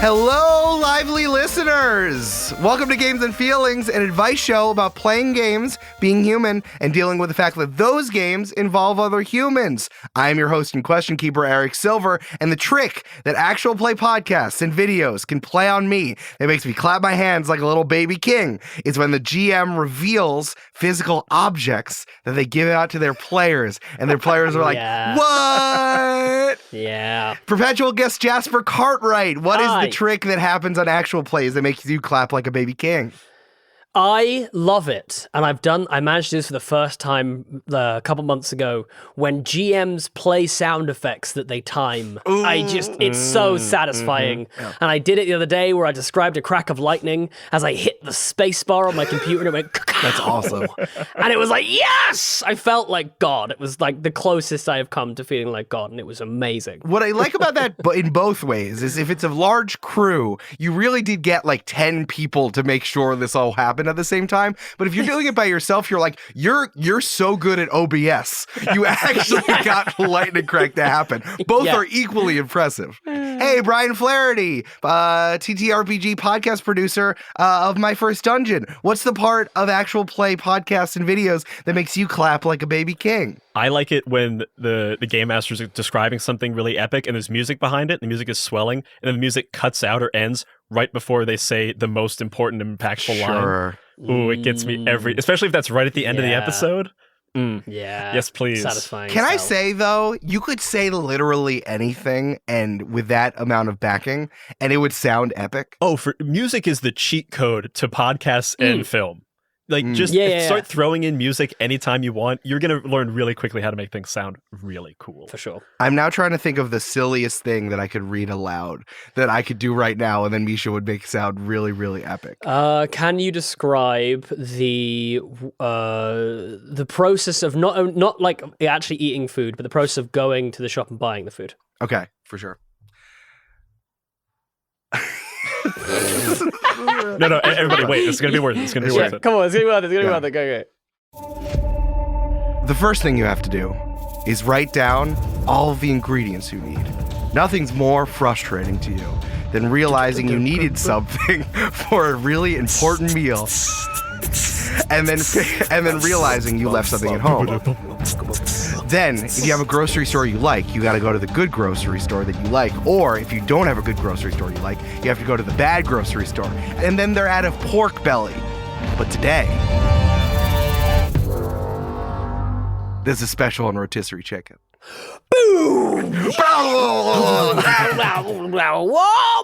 Hello, lively listeners! Welcome to Games and Feelings, an advice show about playing games, being human, and dealing with the fact that those games involve other humans. I am your host and question keeper, Eric Silver, and the trick that actual play podcasts and videos can play on me that makes me clap my hands like a little baby king is when the GM reveals physical objects that they give out to their players, and their players are like, what? Yeah. Perpetual guest Jasper Cartwright, what is the trick that happens on actual plays that makes you clap like a baby king? I love it, and I managed to do this for the first time a couple months ago when GMs play sound effects that they time. It's so satisfying. Yeah. And I did it the other day where I described a crack of lightning as I hit the space bar on my computer and it went, that's awesome. And it was like, yes! I felt like God. It was like the closest I have come to feeling like God, and it was amazing. What I like about that in both ways is if it's a large crew, you really did get like 10 people to make sure this all happened at the same time. But if you're doing it by yourself, you're like, you're so good at OBS. You actually got lightning crack to happen. Both are equally impressive. Hey, Brian Flaherty, TTRPG podcast producer of My First Dungeon. What's the part of actual play podcasts and videos that makes you clap like a baby king? I like it when the game master is describing something really epic and there's music behind it, the music is swelling, and then the music cuts out or ends right before they say the most important and impactful line. Ooh, it gets me especially if that's right at the end of the episode. Yeah. Yes, please. Satisfying. Can I say, though, you could say literally anything and with that amount of backing, and it would sound epic. Oh, for music is the cheat code to podcasts and film. Like, start throwing in music anytime you want. You're going to learn really quickly how to make things sound really cool. For sure. I'm now trying to think of the silliest thing that I could read aloud that I could do right now, and then Mischa would make sound really, really epic. Can you describe the process of not like actually eating food, but the process of going to the shop and buying the food? Okay, for sure. No, everybody, wait. This is going to be worth it. It's going to be worth it. Come on, it's going to be worth it. It's going to be worth it. Go. The first thing you have to do is write down all of the ingredients you need. Nothing's more frustrating to you than realizing you needed something for a really important meal and then realizing you left something at home. Then, if you have a grocery store you like, you got to go to the good grocery store that you like. Or if you don't have a good grocery store you like, you have to go to the bad grocery store. And then they're out of pork belly. But today, there's a special on rotisserie chicken. Boom! Whoa,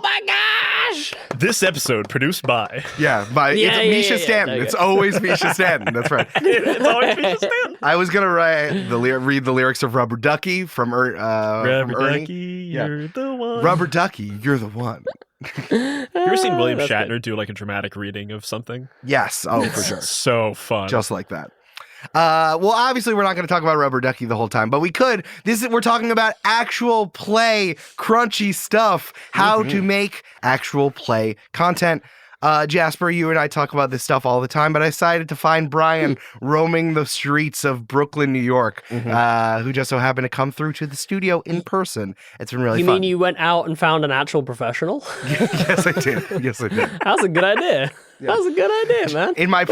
my gosh! This episode produced by... it's Mischa Stanton. It's always Mischa Stanton. That's right. It's always Mischa Stanton. I was going to read the lyrics of Rubber Ducky from Ernie. Ducky, you're the one. Rubber Ducky, you're the one. You ever seen William Shatner do like a dramatic reading of something? Yes. Oh, for sure. So fun. Just like that. Well, obviously, we're not going to talk about Rubber Ducky the whole time, but we could. We're talking about actual play, crunchy stuff, how to make actual play content. Jasper, you and I talk about this stuff all the time, but I decided to find Brian roaming the streets of Brooklyn, New York, who just so happened to come through to the studio in person. It's been really fun. You mean you went out and found an actual professional? Yes, I did. That's a good idea. Yeah. That was a good idea, man. In my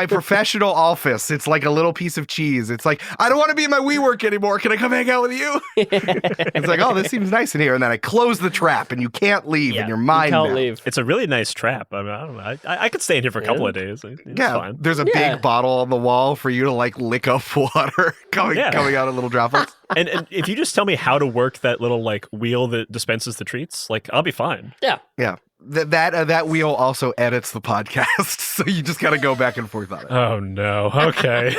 professional office, it's like a little piece of cheese. It's like, I don't want to be in my WeWork anymore. Can I come hang out with you? It's like, oh, this seems nice in here. And then I close the trap and you can't leave in your mind. You can't leave. It's a really nice trap. I mean, I don't know. I could stay in here for a couple of days. It's fine. There's a big bottle on the wall for you to like lick up water coming out of little droplets. And if you just tell me how to work that little like wheel that dispenses the treats, like I'll be fine. Yeah. That wheel also edits the podcast, so you just got to go back and forth on it. Oh no! Okay,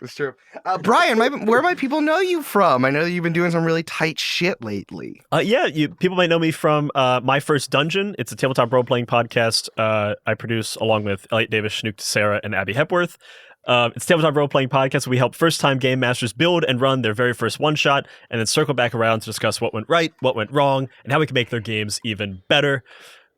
it's true. Brian, where might people know you from? I know that you've been doing some really tight shit lately. People might know me from My First Dungeon. It's a tabletop role-playing podcast I produce along with Elliot Davis, Shanook Tessera, and Abby Hepworth. It's a tabletop role-playing podcast. We help first-time game masters build and run their very first one-shot, and then circle back around to discuss what went right, what went wrong, and how we can make their games even better.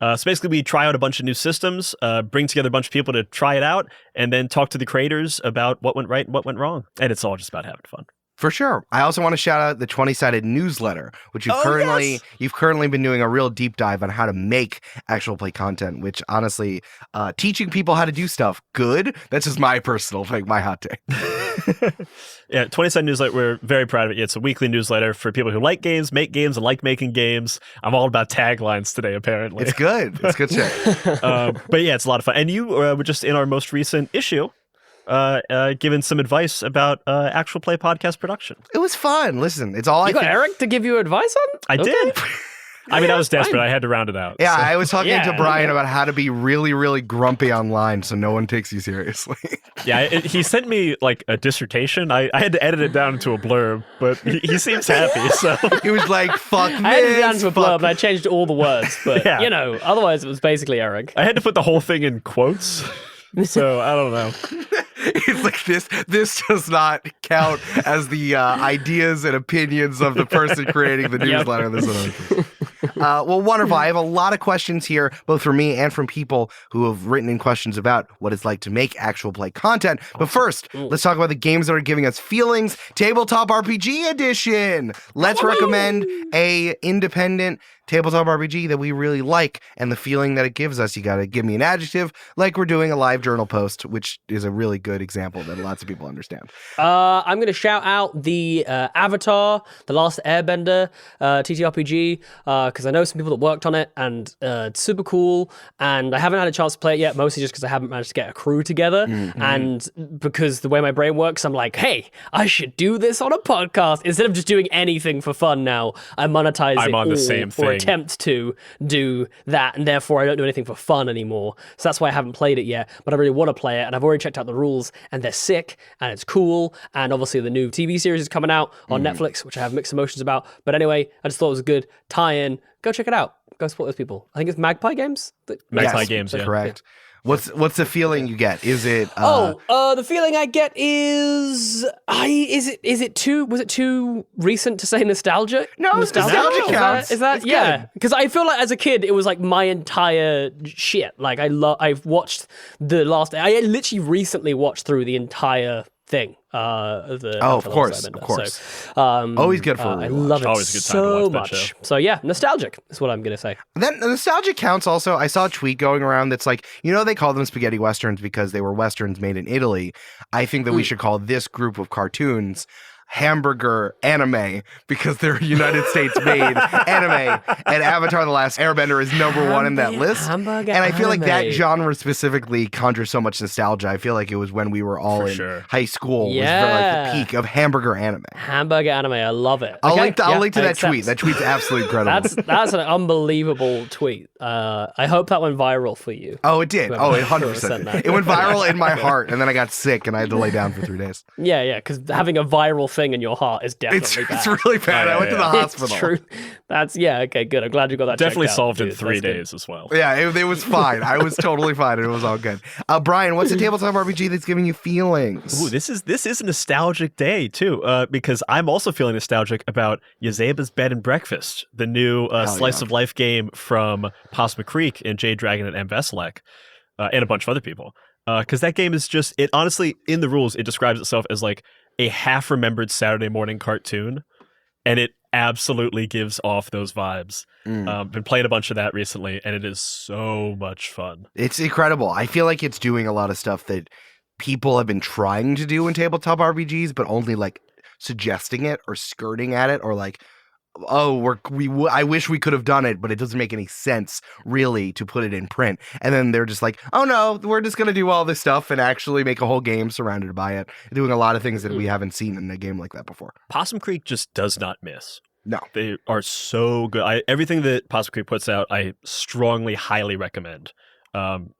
So basically, we try out a bunch of new systems, bring together a bunch of people to try it out, and then talk to the creators about what went right and what went wrong. And it's all just about having fun. For sure. I also want to shout out the 20-sided newsletter, which you've currently been doing a real deep dive on how to make actual play content, which honestly, teaching people how to do stuff good. That's just my personal thing, my hot take. Yeah, 20-sided newsletter. We're very proud of it. It's a weekly newsletter for people who like games, make games, and like making games. I'm all about taglines today, apparently. It's good. It's good shit. But yeah, it's a lot of fun. And you were just in our most recent issue. Given some advice about actual play podcast production. It was fun. Listen, it's all you got Eric to give you advice on? I did. I mean, I was desperate. I had to round it out. Yeah, so. I was talking to Brian about how to be really, really grumpy online so no one takes you seriously. Yeah, he sent me like a dissertation. I had to edit it down into a blurb, but he seems happy. So he was like, "Fuck this." I edited it down into a blurb, but I changed all the words. But otherwise it was basically Eric. I had to put the whole thing in quotes. So I don't know. It's like this does not count as the ideas and opinions of the person creating the newsletter. Well, wonderful. I have a lot of questions here, both from me and from people who have written in questions about what it's like to make actual play content. But first, let's talk about the games that are giving us feelings. Tabletop RPG Edition. Let's recommend a independent tabletop RPG that we really like and the feeling that it gives us. You got to give me an adjective, like we're doing a live journal post, which is a really good example that lots of people understand. I'm going to shout out the Avatar, The Last Airbender TTRPG, because I know some people that worked on it, and it's super cool, and I haven't had a chance to play it yet, mostly just because I haven't managed to get a crew together, and because the way my brain works, I'm like, hey, I should do this on a podcast. Instead of just doing anything for fun now, I monetize it on the all, same thing. or attempt to do that, and therefore I don't do anything for fun anymore. So that's why I haven't played it yet, but I really want to play it, and I've already checked out the rules, and they're sick, and it's cool, and obviously the new TV series is coming out on Netflix, which I have mixed emotions about. But anyway, I just thought it was a good tie-in. Go check it out. Go support those people. I think it's Magpie Games. Magpie Games, yeah. Correct. What's the feeling you get? Is it the feeling I get is was it too recent to say nostalgia? No, nostalgia counts. Is that yeah? Because I feel like as a kid it was like my entire shit. Like I've watched I literally recently watched through the entire thing. Of course. So, always good for a rewatch. I love it always a good time to so watch that much. show. So yeah, nostalgic is what I'm gonna say. Then nostalgia counts also. I saw a tweet going around that's like, they call them spaghetti westerns because they were westerns made in Italy. I think that we should call this group of cartoons hamburger anime because they're United States made anime, and Avatar: The Last Airbender is number one in that list. And I feel like that genre specifically conjures so much nostalgia. I feel like it was when we were all high school. Was like the peak of hamburger anime. Hamburger anime, I love it. I'll link to that tweet. That tweet's absolutely incredible. That's an unbelievable tweet. I hope that went viral for you. Oh, it did. Oh, it 100%. It went viral in my heart, and then I got sick and I had to lay down for 3 days. Yeah, because having a viral thing in your heart is definitely bad. It's really bad. I went to the hospital. It's true. That's okay, good. I'm glad you got that. Definitely checked solved out, in 3 days as well. Yeah, it was fine. I was totally fine, and it was all good. Brian, what's a tabletop RPG that's giving you feelings? Ooh, this is a nostalgic day too, because I'm also feeling nostalgic about Yazeba's Bed and Breakfast, the new slice of life game from Possum Creek and Jade Dragon and M. Veselak, and a bunch of other people. Because that game is just, it honestly, in the rules, it describes itself as like a half-remembered Saturday morning cartoon, and it absolutely gives off those vibes. Been playing a bunch of that recently, and it is so much fun. It's incredible. I feel like it's doing a lot of stuff that people have been trying to do in tabletop RPGs, but only like suggesting it or skirting at it, or like, I wish we could have done it, but it doesn't make any sense really to put it in print. And then they're just like, oh no, we're just going to do all this stuff and actually make a whole game surrounded by it, doing a lot of things that we haven't seen in a game like that before. Possum Creek just does not miss. No. They are so good. Everything that Possum Creek puts out, I strongly, highly recommend.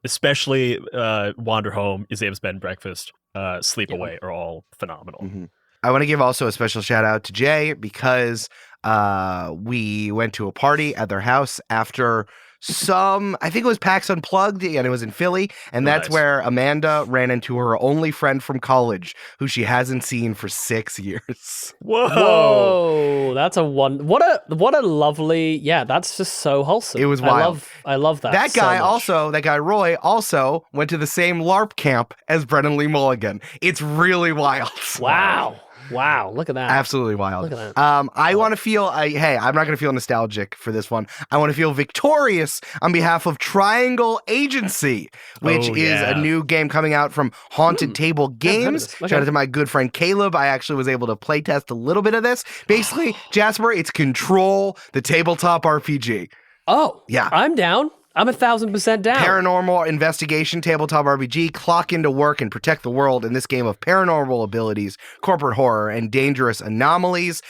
Especially Wander Home, Yazeba's Bed and Breakfast, Sleep Away are all phenomenal. Mm-hmm. I want to give also a special shout out to Jay because we went to a party at their house after I think it was PAX Unplugged, and it was in Philly, and that's where Amanda ran into her only friend from college, who she hasn't seen for 6 years. Whoa, that's what a lovely, that's just so wholesome. It was wild. I love that. That guy so that guy Roy also went to the same LARP camp as Brennan Lee Mulligan. It's really wild. Wow. Wow, look at that. Absolutely wild. Look at that. I want to feel, hey, I'm not going to feel nostalgic for this one. I want to feel victorious on behalf of Triangle Agency, which is a new game coming out from Haunted Table Games. Shout out to my good friend Caleb. I actually was able to play test a little bit of this. Basically, Jasper, it's Control, the tabletop RPG. Oh, yeah. I'm down. I'm 1,000% down. Paranormal investigation tabletop RPG, clock into work and protect the world in this game of paranormal abilities, corporate horror, and dangerous anomalies.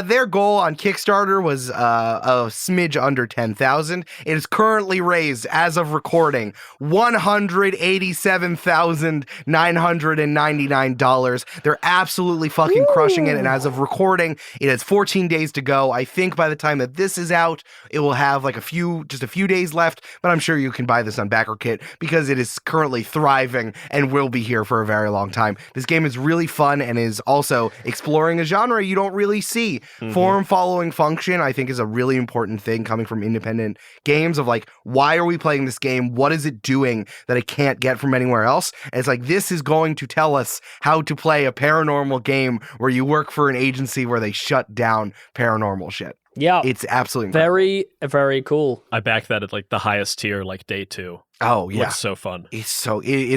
Their goal on Kickstarter was a smidge under 10,000. It is currently raised, as of recording, $187,999. They're absolutely fucking crushing it, and as of recording, it has 14 days to go. I think by the time that this is out, it will have like just a few days left. But I'm sure you can buy this on BackerKit because it is currently thriving and will be here for a very long time. This game is really fun and is also exploring a genre you don't really see. Form following function, I think, is a really important thing coming from independent games of like, why are we playing this game? What is it doing that I can't get from anywhere else? And it's like, this is going to tell us how to play a paranormal game where you work for an agency where they shut down paranormal shit. Yeah. It's absolutely incredible. Very, very cool. I back that at like the highest tier, like day 2. Oh, yeah. Looks so fun. It's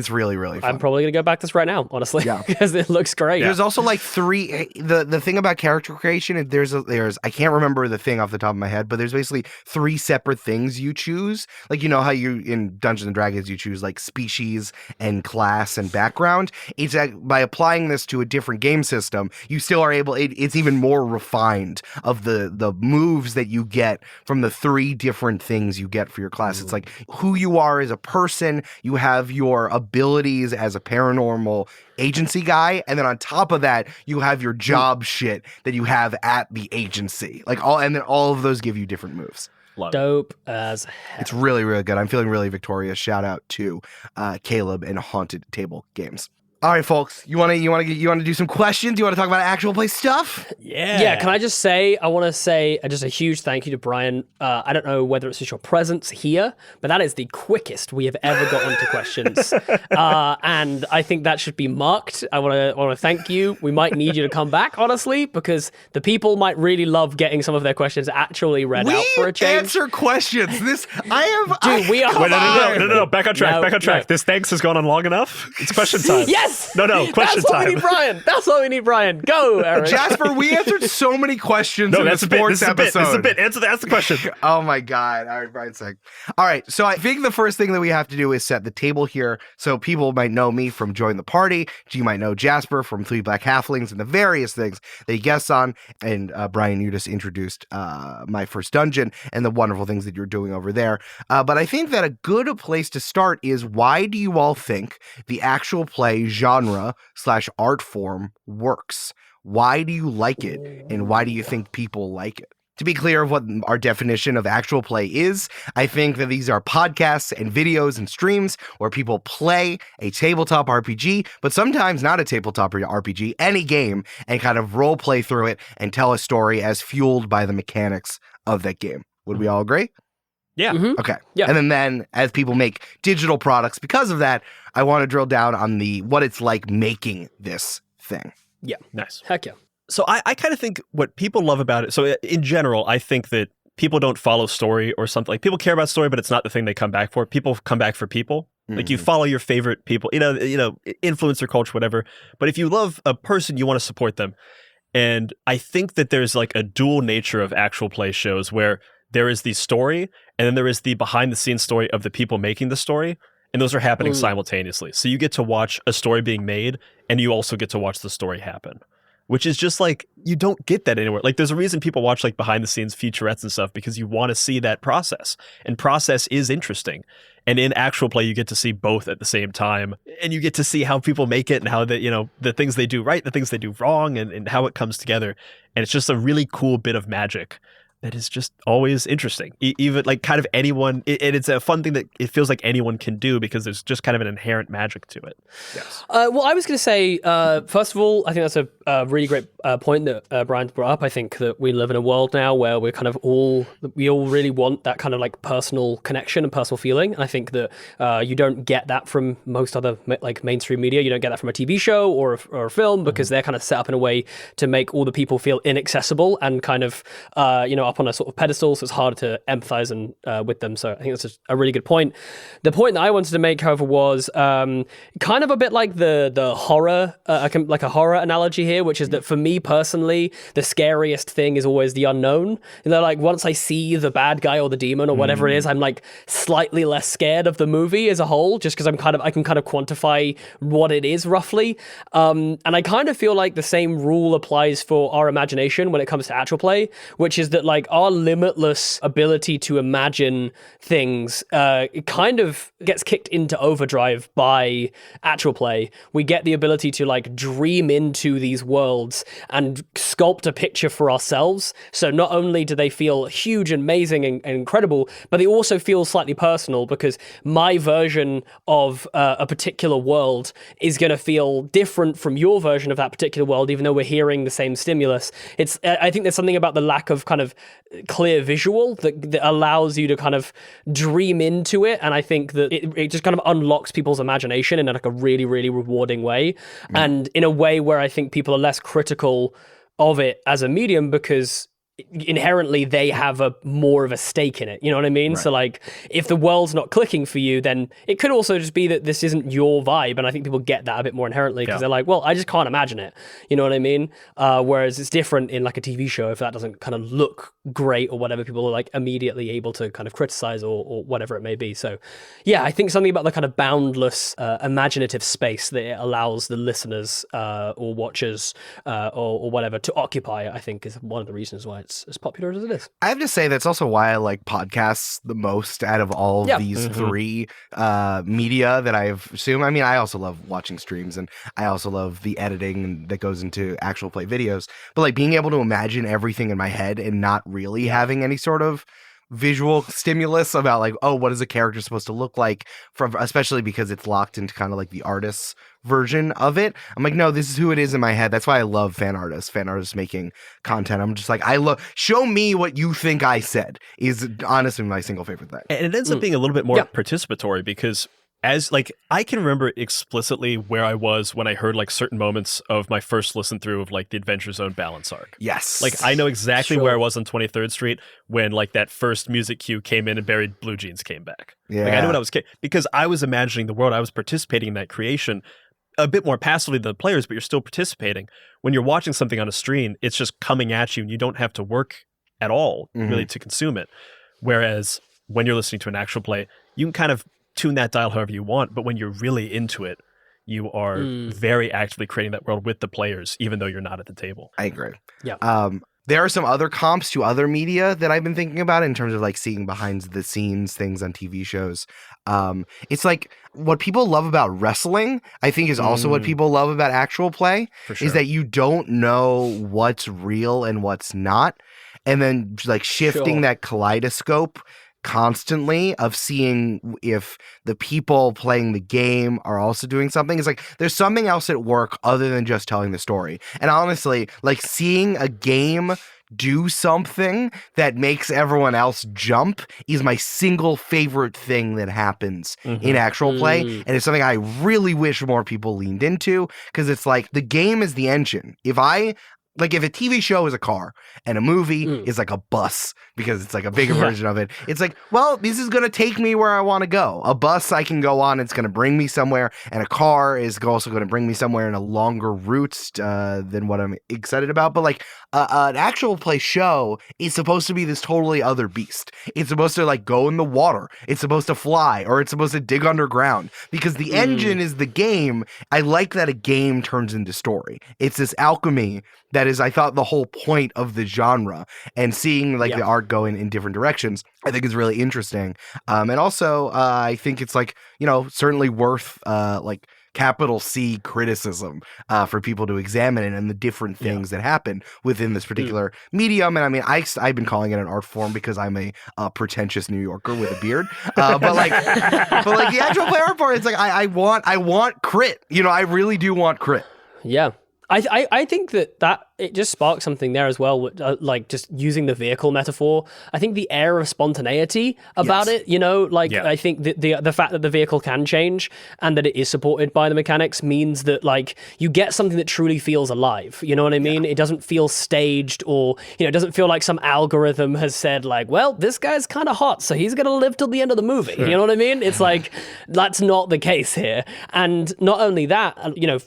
really, really fun. I'm probably going to go back this right now, honestly. Yeah. Because it looks great. There's also like the thing about character creation, there's I can't remember the thing off the top of my head, but there's basically 3 separate things you choose. Like, you know how you in Dungeons and Dragons you choose like species and class and background. It's by applying this to a different game system, you still are able, it's even more refined of the moves that you get from the 3 different things you get for your class. It's like who you are as a person, you have your abilities as a paranormal agency guy, and then on top of that you have your job shit that you have at the agency, and then all of those give you different moves. Dope as hell. It's really, really good. I'm feeling really victorious. Shout out to Caleb and Haunted Table Games. All right, folks, you want to do some questions? You want to talk about actual play stuff? Yeah. Can I just say, I want to say just a huge thank you to Brian. I don't know whether it's just your presence here, but that is the quickest we have ever got onto questions. And I think that should be marked. I want to thank you. We might need you to come back, honestly, because the people might really love getting some of their questions actually read out for a change. We answer questions. We are. Wait, no, back on track. No. This thanks has gone on long enough. It's question time. Yes. No, question time. That's what we need, Brian. Go, Eric. Jasper, we answered so many questions in the sports episode. This is a bit. Answer the question. Oh my God. All right, Brian's sick. All right, so I think the first thing that we have to do is set the table here so people might know me from Join the Party. You might know Jasper from 3 Black Halflings and the various things that he guests on. And Brian, you just introduced My First Dungeon and the wonderful things that you're doing over there. But I think that a good place to start is, why do you all think the actual play genre/art form works? Why do you like it, and why do you think people like it? To be clear of what our definition of actual play is, I think that these are podcasts and videos and streams where people play a tabletop RPG, but sometimes not a tabletop RPG, any game, and kind of role play through it and tell a story as fueled by the mechanics of that game. Would we all agree? Yeah. Mm-hmm. Okay. Yeah. And then as people make digital products because of that, I want to drill down on what it's like making this thing. Yeah. Nice. Heck yeah. So I kind of think what people love about it. So in general, I think that people don't follow story or something. Like, people care about story, but it's not the thing they come back for. People come back for people. Like, you follow your favorite people, you know, influencer culture, whatever. But if you love a person, you want to support them. And I think that there's like a dual nature of actual play shows where there is the story and then there is the behind the scenes story of the people making the story. And those are happening simultaneously. So you get to watch a story being made and you also get to watch the story happen, which is just like, you don't get that anywhere. Like, there's a reason people watch like behind the scenes featurettes and stuff, because you want to see that process, and process is interesting. And in actual play, you get to see both at the same time, and you get to see how people make it and how the things they do right, the things they do wrong, and how it comes together. And it's just a really cool bit of magic that is just always interesting. Even like kind of anyone, it's a fun thing that it feels like anyone can do because there's just kind of an inherent magic to it. Yes. Well, I was going to say, first of all, I think that's a really great point that Brian brought up. I think that we live in a world now where we all really want that kind of like personal connection and personal feeling. And I think that you don't get that from most other like mainstream media. You don't get that from a TV show or a film because they're kind of set up in a way to make all the people feel inaccessible and kind of, up on a sort of pedestal, so it's harder to empathize with them. So I think that's a really good point. The point that I wanted to make, however, was kind of a bit like the horror, like a horror analogy here, which is that for me personally, the scariest thing is always the unknown. Like once I see the bad guy or the demon or whatever it is, I'm like slightly less scared of the movie as a whole, just because I can kind of quantify what it is roughly. And I kind of feel like the same rule applies for our imagination when it comes to actual play, which is that like our limitless ability to imagine things it kind of gets kicked into overdrive by actual play. We get the ability to like dream into these worlds and sculpt a picture for ourselves. So not only do they feel huge and amazing and incredible, but they also feel slightly personal because my version of a particular world is going to feel different from your version of that particular world, even though we're hearing the same stimulus. I think there's something about the lack of kind of clear visual that allows you to kind of dream into it, and I think that it just kind of unlocks people's imagination in like a really, really rewarding way, and in a way where I think people are less critical of it as a medium because inherently they have more of a stake in it, you know what I mean? Right. So like if the world's not clicking for you, then it could also just be that this isn't your vibe, and I think people get that a bit more inherently because they're like, well, I just can't imagine it, you know what I mean? Whereas it's different in like a TV show. If that doesn't kind of look great or whatever, people are like immediately able to kind of criticize or whatever it may be. So yeah, I think something about the kind of boundless imaginative space that it allows the listeners or watchers or whatever to occupy, I think is one of the reasons why it's as popular as it is. I have to say that's also why I like podcasts the most out of all of these three media that I've assumed. I mean, I also love watching streams and I also love the editing that goes into actual play videos, but like being able to imagine everything in my head and not really having any sort of visual stimulus about like, oh, what is a character supposed to look like, from especially because it's locked into kind of like the artist's version of it. I'm like, no, this is who it is in my head. That's why I love fan artists making content. I'm just like, show me what you think I said is honestly my single favorite thing. And it ends up being a little bit more participatory because as like I can remember explicitly where I was when I heard like certain moments of my first listen through of like the Adventure Zone balance arc. Yes. Like I know exactly where I was on 23rd Street when like that first music cue came in and Buried Blue Jeans came back. Yeah. Like I knew what I was because I was imagining the world. I was participating in that creation a bit more passively than the players, but you're still participating. When you're watching something on a screen, it's just coming at you and you don't have to work at all really to consume it. Whereas when you're listening to an actual play, you can kind of tune that dial however you want, but when you're really into it, you are very actively creating that world with the players, even though you're not at the table. I agree. Yeah. There are some other comps to other media that I've been thinking about in terms of like seeing behind the scenes things on TV shows. It's like what people love about wrestling, I think is also what people love about actual play, is that you don't know what's real and what's not. And then like shifting that kaleidoscope constantly of seeing if the people playing the game are also doing something. It's like there's something else at work other than just telling the story. And honestly, like seeing a game do something that makes everyone else jump is my single favorite thing that happens in actual play. And it's something I really wish more people leaned into, because it's like the game is the engine. If a TV show is a car and a movie is like a bus, because it's like a bigger version of it, it's like, well, this is going to take me where I want to go. A bus I can go on, it's going to bring me somewhere, and a car is also going to bring me somewhere in a longer route than what I'm excited about. But like an actual play show is supposed to be this totally other beast. It's supposed to like go in the water. It's supposed to fly, or it's supposed to dig underground, because the engine is the game. I like that a game turns into story. It's this alchemy that that is, I thought, the whole point of the genre, and seeing like the art going in different directions, I think is really interesting. And also, I think it's like, certainly worth like capital C criticism for people to examine it and the different things that happen within this particular medium. And I mean, I've been calling it an art form because I'm a pretentious New Yorker with a beard. But like the actual player art form, it's like I want crit. I really do want crit. Yeah. I think that it just sparks something there as well, like just using the vehicle metaphor. I think the air of spontaneity about it, I think the fact that the vehicle can change and that it is supported by the mechanics means that like you get something that truly feels alive. You know what I mean? It doesn't feel staged, or, it doesn't feel like some algorithm has said like, well, this guy's kind of hot, so he's going to live till the end of the movie. You know what I mean? It's like, that's not the case here. And not only that,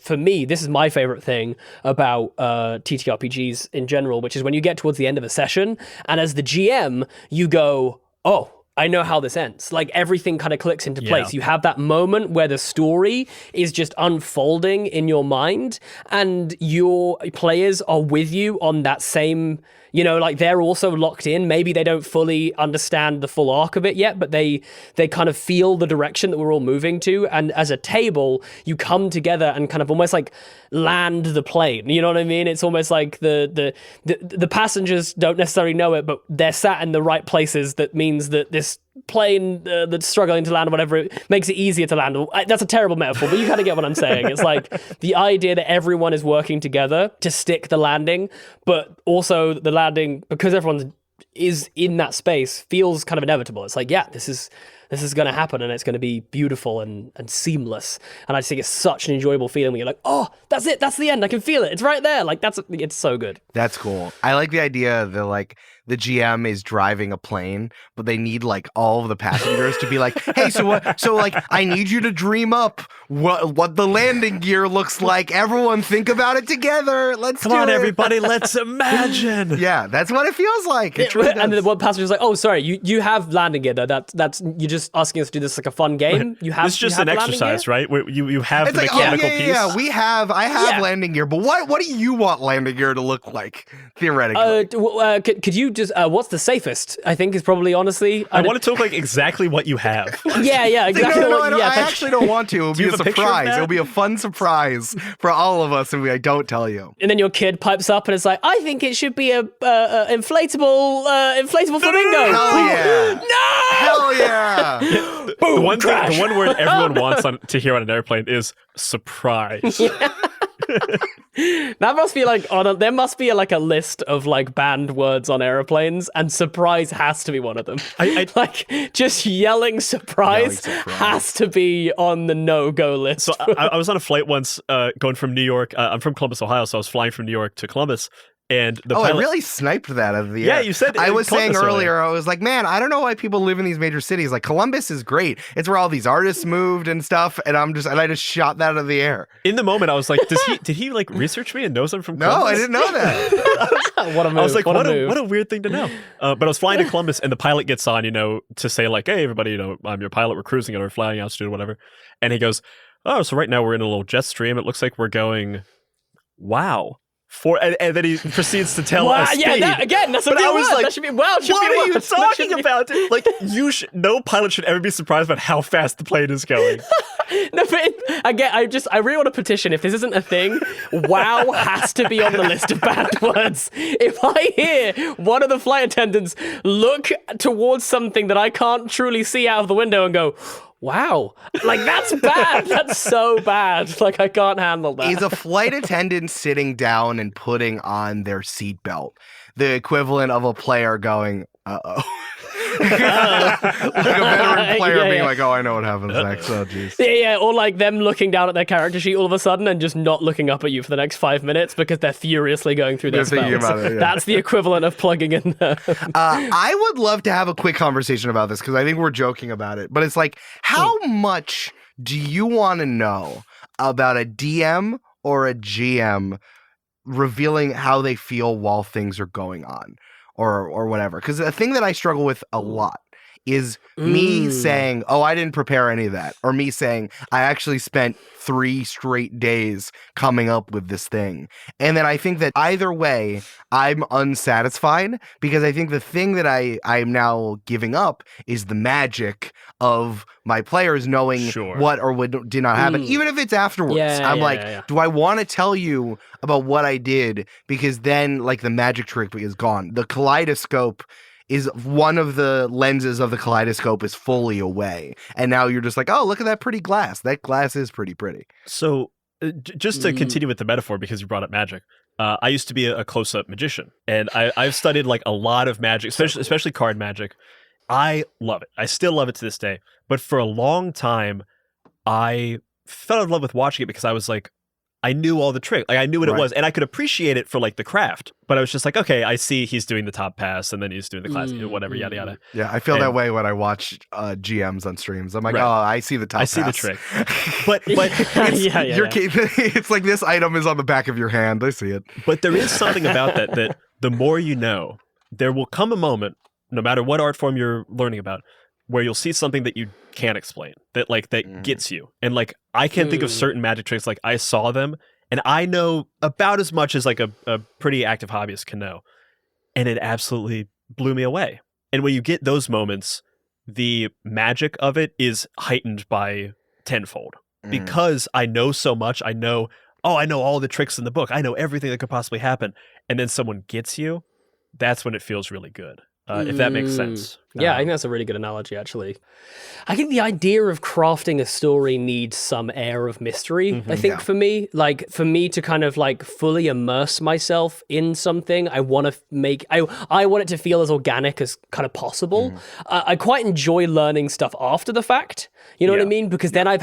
for me, this is my favorite thing about TTRPGs in general, which is when you get towards the end of a session, and as the GM, you go, oh, I know how this ends. Like everything kind of clicks into place. You have that moment where the story is just unfolding in your mind, and your players are with you on that same, like they're also locked in. Maybe they don't fully understand the full arc of it yet, but they kind of feel the direction that we're all moving to. And as a table, you come together and kind of almost like land the plane. You know what I mean? It's almost like the passengers don't necessarily know it, but they're sat in the right places. That means that this plane that's struggling to land or whatever, it makes it easier to land. That's a terrible metaphor, but you kind of get what I'm saying. It's like the idea that everyone is working together to stick the landing, but also the landing, because everyone is in that space, feels kind of inevitable. It's like, this is going to happen, and it's going to be beautiful and seamless. And I just think it's such an enjoyable feeling when you're like, oh, that's it. That's the end. I can feel it. It's right there. Like it's so good. That's cool. I like the idea that like the GM is driving a plane, but they need like all of the passengers to be like, hey, so what? So like, I need you to dream up what the landing gear looks like. Everyone think about it together. Come on, everybody. Let's imagine. Yeah, that's what it feels like. It really does. And then one passenger's like, oh, sorry, you have landing gear though. That's you're just asking us to do this like a fun game. You have. It's just an exercise, right? Where you have it's the like, mechanical piece. Yeah, I have landing gear, but what do you want landing gear to look like theoretically? Could you just what's the safest? I think is probably honestly. I want it to look like exactly what you have. Yeah, exactly. No, I actually don't want to. It'll be a surprise. It'll be a fun surprise for all of us if I don't tell you. And then your kid pipes up and it's like, I think it should be a inflatable flamingo. Hell yeah! No! Hell yeah! Boom, the one word everyone wants to hear on an airplane is surprise. That must be like there must be like a list of like banned words on airplanes, and surprise has to be one of them. I like just yelling surprise has to be on the no-go list. So I was on a flight once going from New York. I'm from Columbus, Ohio, so I was flying from New York to Columbus. And the pilot, I really sniped that out of the air. Yeah, you said I was saying earlier, I was like, man, I don't know why people live in these major cities. Like Columbus is great. It's where all these artists moved and stuff. And I just shot that out of the air. In the moment, I was like, did he like research me and knows I'm from Columbus? No, I didn't know that. What a move. I was like, what a weird thing to know. But I was flying to Columbus, and the pilot gets on, to say like, hey, everybody, I'm your pilot. We're cruising and we're flying altitude or whatever. And he goes, oh, so right now we're in a little jet stream. It looks like we're going, wow. And then he proceeds to tell us. Yeah, that's a real word. Like, that should be wow. What are you talking about? Like, no pilot should ever be surprised about how fast the plane is going. No, but I really want to petition. If this isn't a thing, wow has to be on the list of bad words. If I hear one of the flight attendants look towards something that I can't truly see out of the window and go, wow, like that's bad. That's so bad. Like I can't handle that. Is a flight attendant sitting down and putting on their seatbelt the equivalent of a player going, uh-oh? Like a veteran player being like, oh, I know what happens next. Oh, jeez. Yeah, or like them looking down at their character sheet all of a sudden and just not looking up at you for the next 5 minutes because they're furiously going through their spells. That's the equivalent of plugging in there. I would love to have a quick conversation about this because I think we're joking about it. But it's like, how much do you want to know about a DM or a GM revealing how they feel while things are going on? Or whatever. Because the thing that I struggle with a lot is me saying, oh, I didn't prepare any of that. Or me saying, I actually spent 3 straight days coming up with this thing. And then I think that either way, I'm unsatisfied because I think the thing that I'm now giving up is the magic of my players knowing what or what did not happen, even if it's afterwards. Do I want to tell you about what I did? Because then like the magic trick is gone. The kaleidoscope is one of the lenses of the kaleidoscope is fully away. And now you're just like, oh, look at that pretty glass. That glass is pretty pretty. So just to continue with the metaphor, because you brought up magic, I used to be a close-up magician, and I've studied like a lot of magic, especially card magic. I love it. I still love it to this day. But for a long time, I fell in love with watching it because I was like, I knew all the tricks. Like I knew what it was, and I could appreciate it for like the craft. But I was just like, okay, I see he's doing the top pass, and then he's doing the class, whatever, yada yada. Yeah, I feel that way when I watch GMs on streams. I'm like, oh, I see the top. I see the trick. But it's like this item is on the back of your hand. I see it. But there is something about that the more you know, there will come a moment, no matter what art form you're learning about, where you'll see something that you can't explain, that gets you. And like I can think of certain magic tricks, like I saw them and I know about as much as like a pretty active hobbyist can know. And it absolutely blew me away. And when you get those moments, the magic of it is heightened by tenfold because I know so much. I know all the tricks in the book. I know everything that could possibly happen. And then someone gets you. That's when it feels really good. If that makes sense. Yeah, I think that's a really good analogy, actually. I think the idea of crafting a story needs some air of mystery, I think, for me. Like, for me to kind of, like, fully immerse myself in something, I want to I want it to feel as organic as kind of possible. I quite enjoy learning stuff after the fact, you know what I mean? Because then I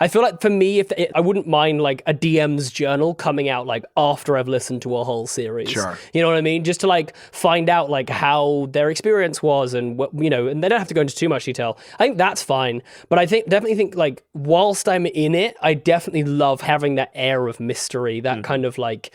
feel like, for me, I wouldn't mind, like, a DM's journal coming out, like, after I've listened to a whole series. Sure. You know what I mean? Just to, like, find out, like, how their experience was and what, you know, and they don't have to go into too much detail. I think that's fine, but I definitely think like whilst I'm in it, I definitely love having that air of mystery, that kind of like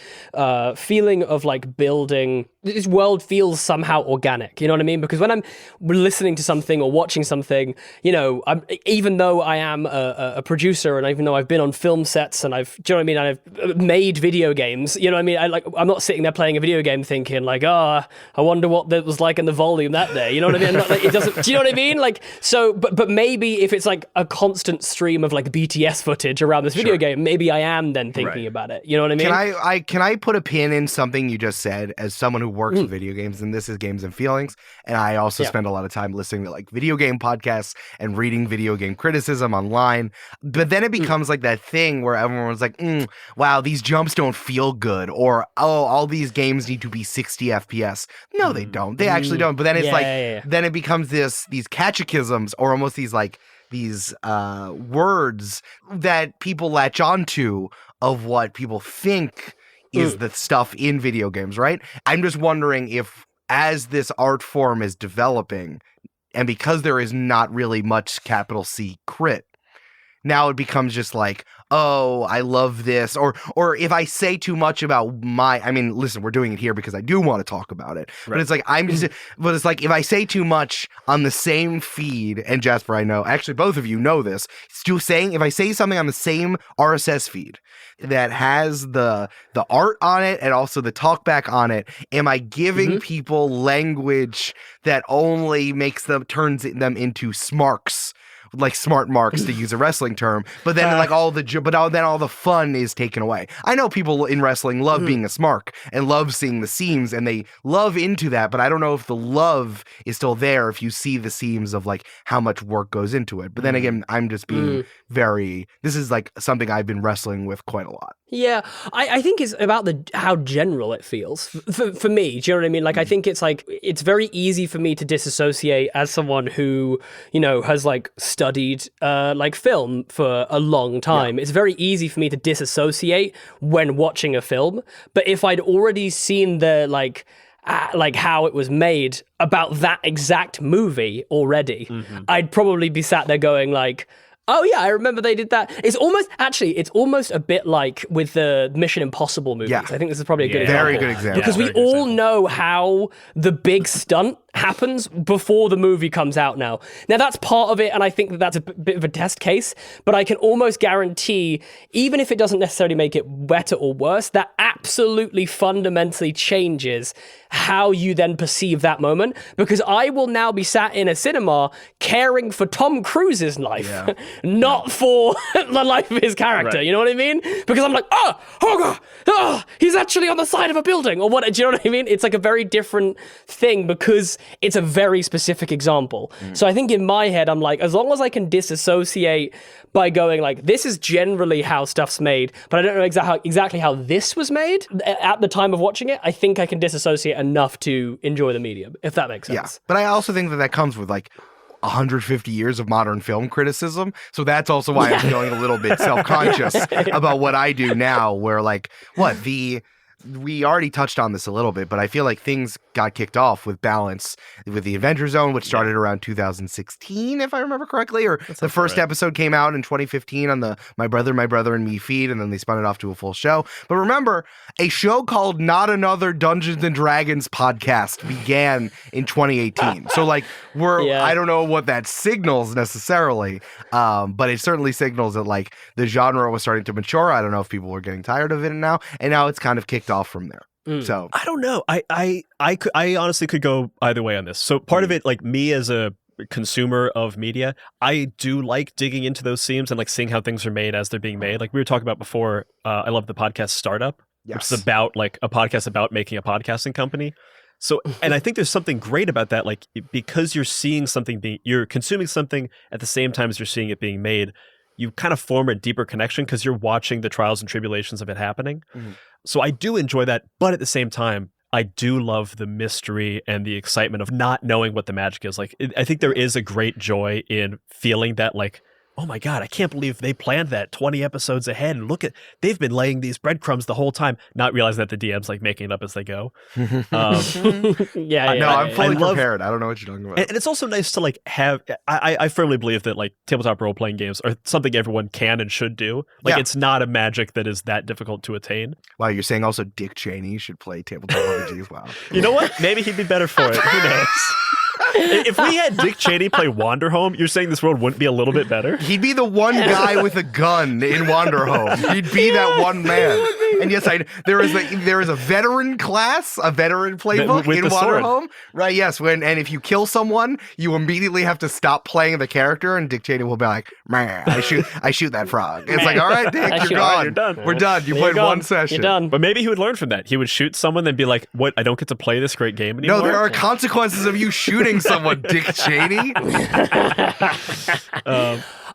feeling of like building. This world feels somehow organic, you know what I mean? Because when I'm listening to something or watching something, you know, even though I am a producer and even though I've been on film sets and do you know what I mean? I've made video games, you know what I mean? I'm not sitting there playing a video game thinking like, I wonder what that was like in the volume that day, you know what I mean? I'm not, like, it doesn't, do you know what I mean? Like, so, but maybe if it's like a constant stream of like BTS footage around this video game, maybe I am then thinking about it, you know what I mean? Can I put a pin in something you just said as someone who works with video games, and this is Games and Feelings, and I also spend a lot of time listening to like video game podcasts and reading video game criticism online, but then it becomes like that thing where everyone's like, wow, these jumps don't feel good, or all these games need to be 60 FPS. No, they don't. They actually don't. But then it's then it becomes these catechisms, or almost these words that people latch onto of what people think is the stuff in video games, right? I'm just wondering if as this art form is developing, and because there is not really much capital C crit, now it becomes just like, oh, I love this. Or if I say too much about listen, we're doing it here because I do want to talk about it. Right. But it's like, but it's like, if I say too much on the same feed, and Jasper, I know, actually both of you know this, if I say something on the same RSS feed that has the art on it and also the talkback on it, am I giving people language that only turns them into smarks? Like smart marks, to use a wrestling term, but then all the fun is taken away. I know people in wrestling love being a smark and love seeing the seams, and they love into that, but I don't know if the love is still there if you see the seams of like how much work goes into it. But then again, I'm just being this is like something I've been wrestling with quite a lot. Yeah, I think it's about how general it feels for me. Do you know what I mean? Like, I think it's like, it's very easy for me to disassociate as someone who, you know, has like studied like film for a long time. It's very easy for me to disassociate when watching a film. But if I'd already seen the like how it was made about that exact movie already, I'd probably be sat there going like, oh yeah, I remember they did that. It's almost a bit like with the Mission Impossible movies. I think this is probably a good example. Very good example. Because we all know how the big stunt happens before the movie comes out now. Now, that's part of it, and I think that that's a bit of a test case, but I can almost guarantee, even if it doesn't necessarily make it better or worse, that absolutely fundamentally changes how you then perceive that moment, because I will now be sat in a cinema caring for Tom Cruise's life, not for the life of his character, Right. you know what I mean? Because I'm like, he's actually on the side of a building, or what, do you know what I mean? It's like a very different thing because it's a very specific example. So I think in my head, I'm like, as long as I can disassociate by going like, this is generally how stuff's made, but I don't know exactly how this was made at the time of watching it, I think I can disassociate enough to enjoy the medium, if that makes sense. Yeah, but I also think that comes with like 150 years of modern film criticism. So that's also why I'm feeling a little bit self-conscious about what I do now, where like, we already touched on this a little bit, but I feel like things got kicked off with Balance with the Adventure Zone, which started around 2016, if I remember correctly, or the first episode came out in 2015 on the My Brother and Me feed, and then they spun it off to a full show. But remember, a show called Not Another Dungeons and Dragons podcast began in 2018. So like I don't know what that signals necessarily, but it certainly signals that like the genre was starting to mature. I don't know if people were getting tired of it now, and now it's kind of kicked off from there. So I don't know. I honestly could go either way on this. So part of it, like me as a consumer of media, I do like digging into those themes and like seeing how things are made as they're being made. Like we were talking about before, I love the podcast Startup, which is about like a podcast about making a podcasting company. So, and I think there's something great about that, like because you're seeing something you're consuming something at the same time as you're seeing it being made, you kind of form a deeper connection because you're watching the trials and tribulations of it happening. So I do enjoy that, but at the same time, I do love the mystery and the excitement of not knowing what the magic is. Like, I think there is a great joy in feeling that, like, oh my God, I can't believe they planned that 20 episodes ahead. And look they've been laying these breadcrumbs the whole time, not realizing that the DM's like making it up as they go. No, I'm fully prepared. I don't know what you're talking about. And it's also nice to like have, I firmly believe that like tabletop role-playing games are something everyone can and should do. Like it's not a magic that is that difficult to attain. Wow, you're saying also Dick Cheney should play tabletop RPGs? Wow. You know what? Maybe he'd be better for it. Who knows? If we had Dick Cheney play Wanderhome, you're saying this world wouldn't be a little bit better? He'd be the one guy with a gun in Wanderhome. He'd be that one man. And yes, there is a veteran class, a veteran playbook in Wanderhome. Right, yes. And if you kill someone, you immediately have to stop playing the character, and Dick Cheney will be like, man, I shoot that frog. It's like, all right, Dick, you're gone. You're done. We're done. You played one session. You're done. But maybe he would learn from that. He would shoot someone, then be like, what, I don't get to play this great game anymore? No, there are consequences of you shooting someone, Dick Cheney.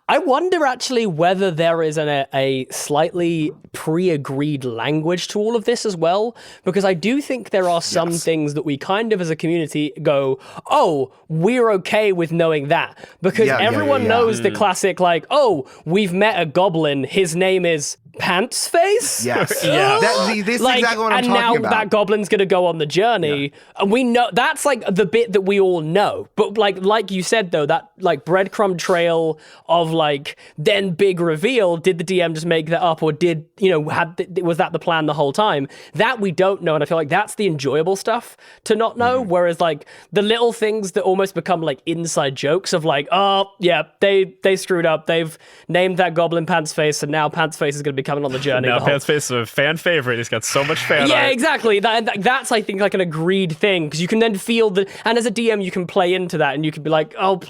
I wonder actually whether there is a slightly pre-agreed language to all of this as well, because I do think there are some things that we kind of as a community go, oh, we're okay with knowing that, because everyone knows the classic, like, oh, we've met a goblin, his name is Pants Face? Yes. This like, is exactly what I'm and talking now about. that goblin's going to go on the journey. And we know that's like the bit that we all know. But like you said, though, that like breadcrumb trail of like then big reveal, did the DM just make that up, or did, was that the plan the whole time? That we don't know. And I feel like that's the enjoyable stuff to not know. Whereas like the little things that almost become like inside jokes of like, oh yeah, they screwed up. They've named that goblin Pants Face, and now Pants Face is going to be coming on the journey. Now Pants Face is a fan favorite. He's got so much fan art. Exactly. That's, I think, like an agreed thing, because you can then feel that, and as a DM, you can play into that, and you can be like, oh,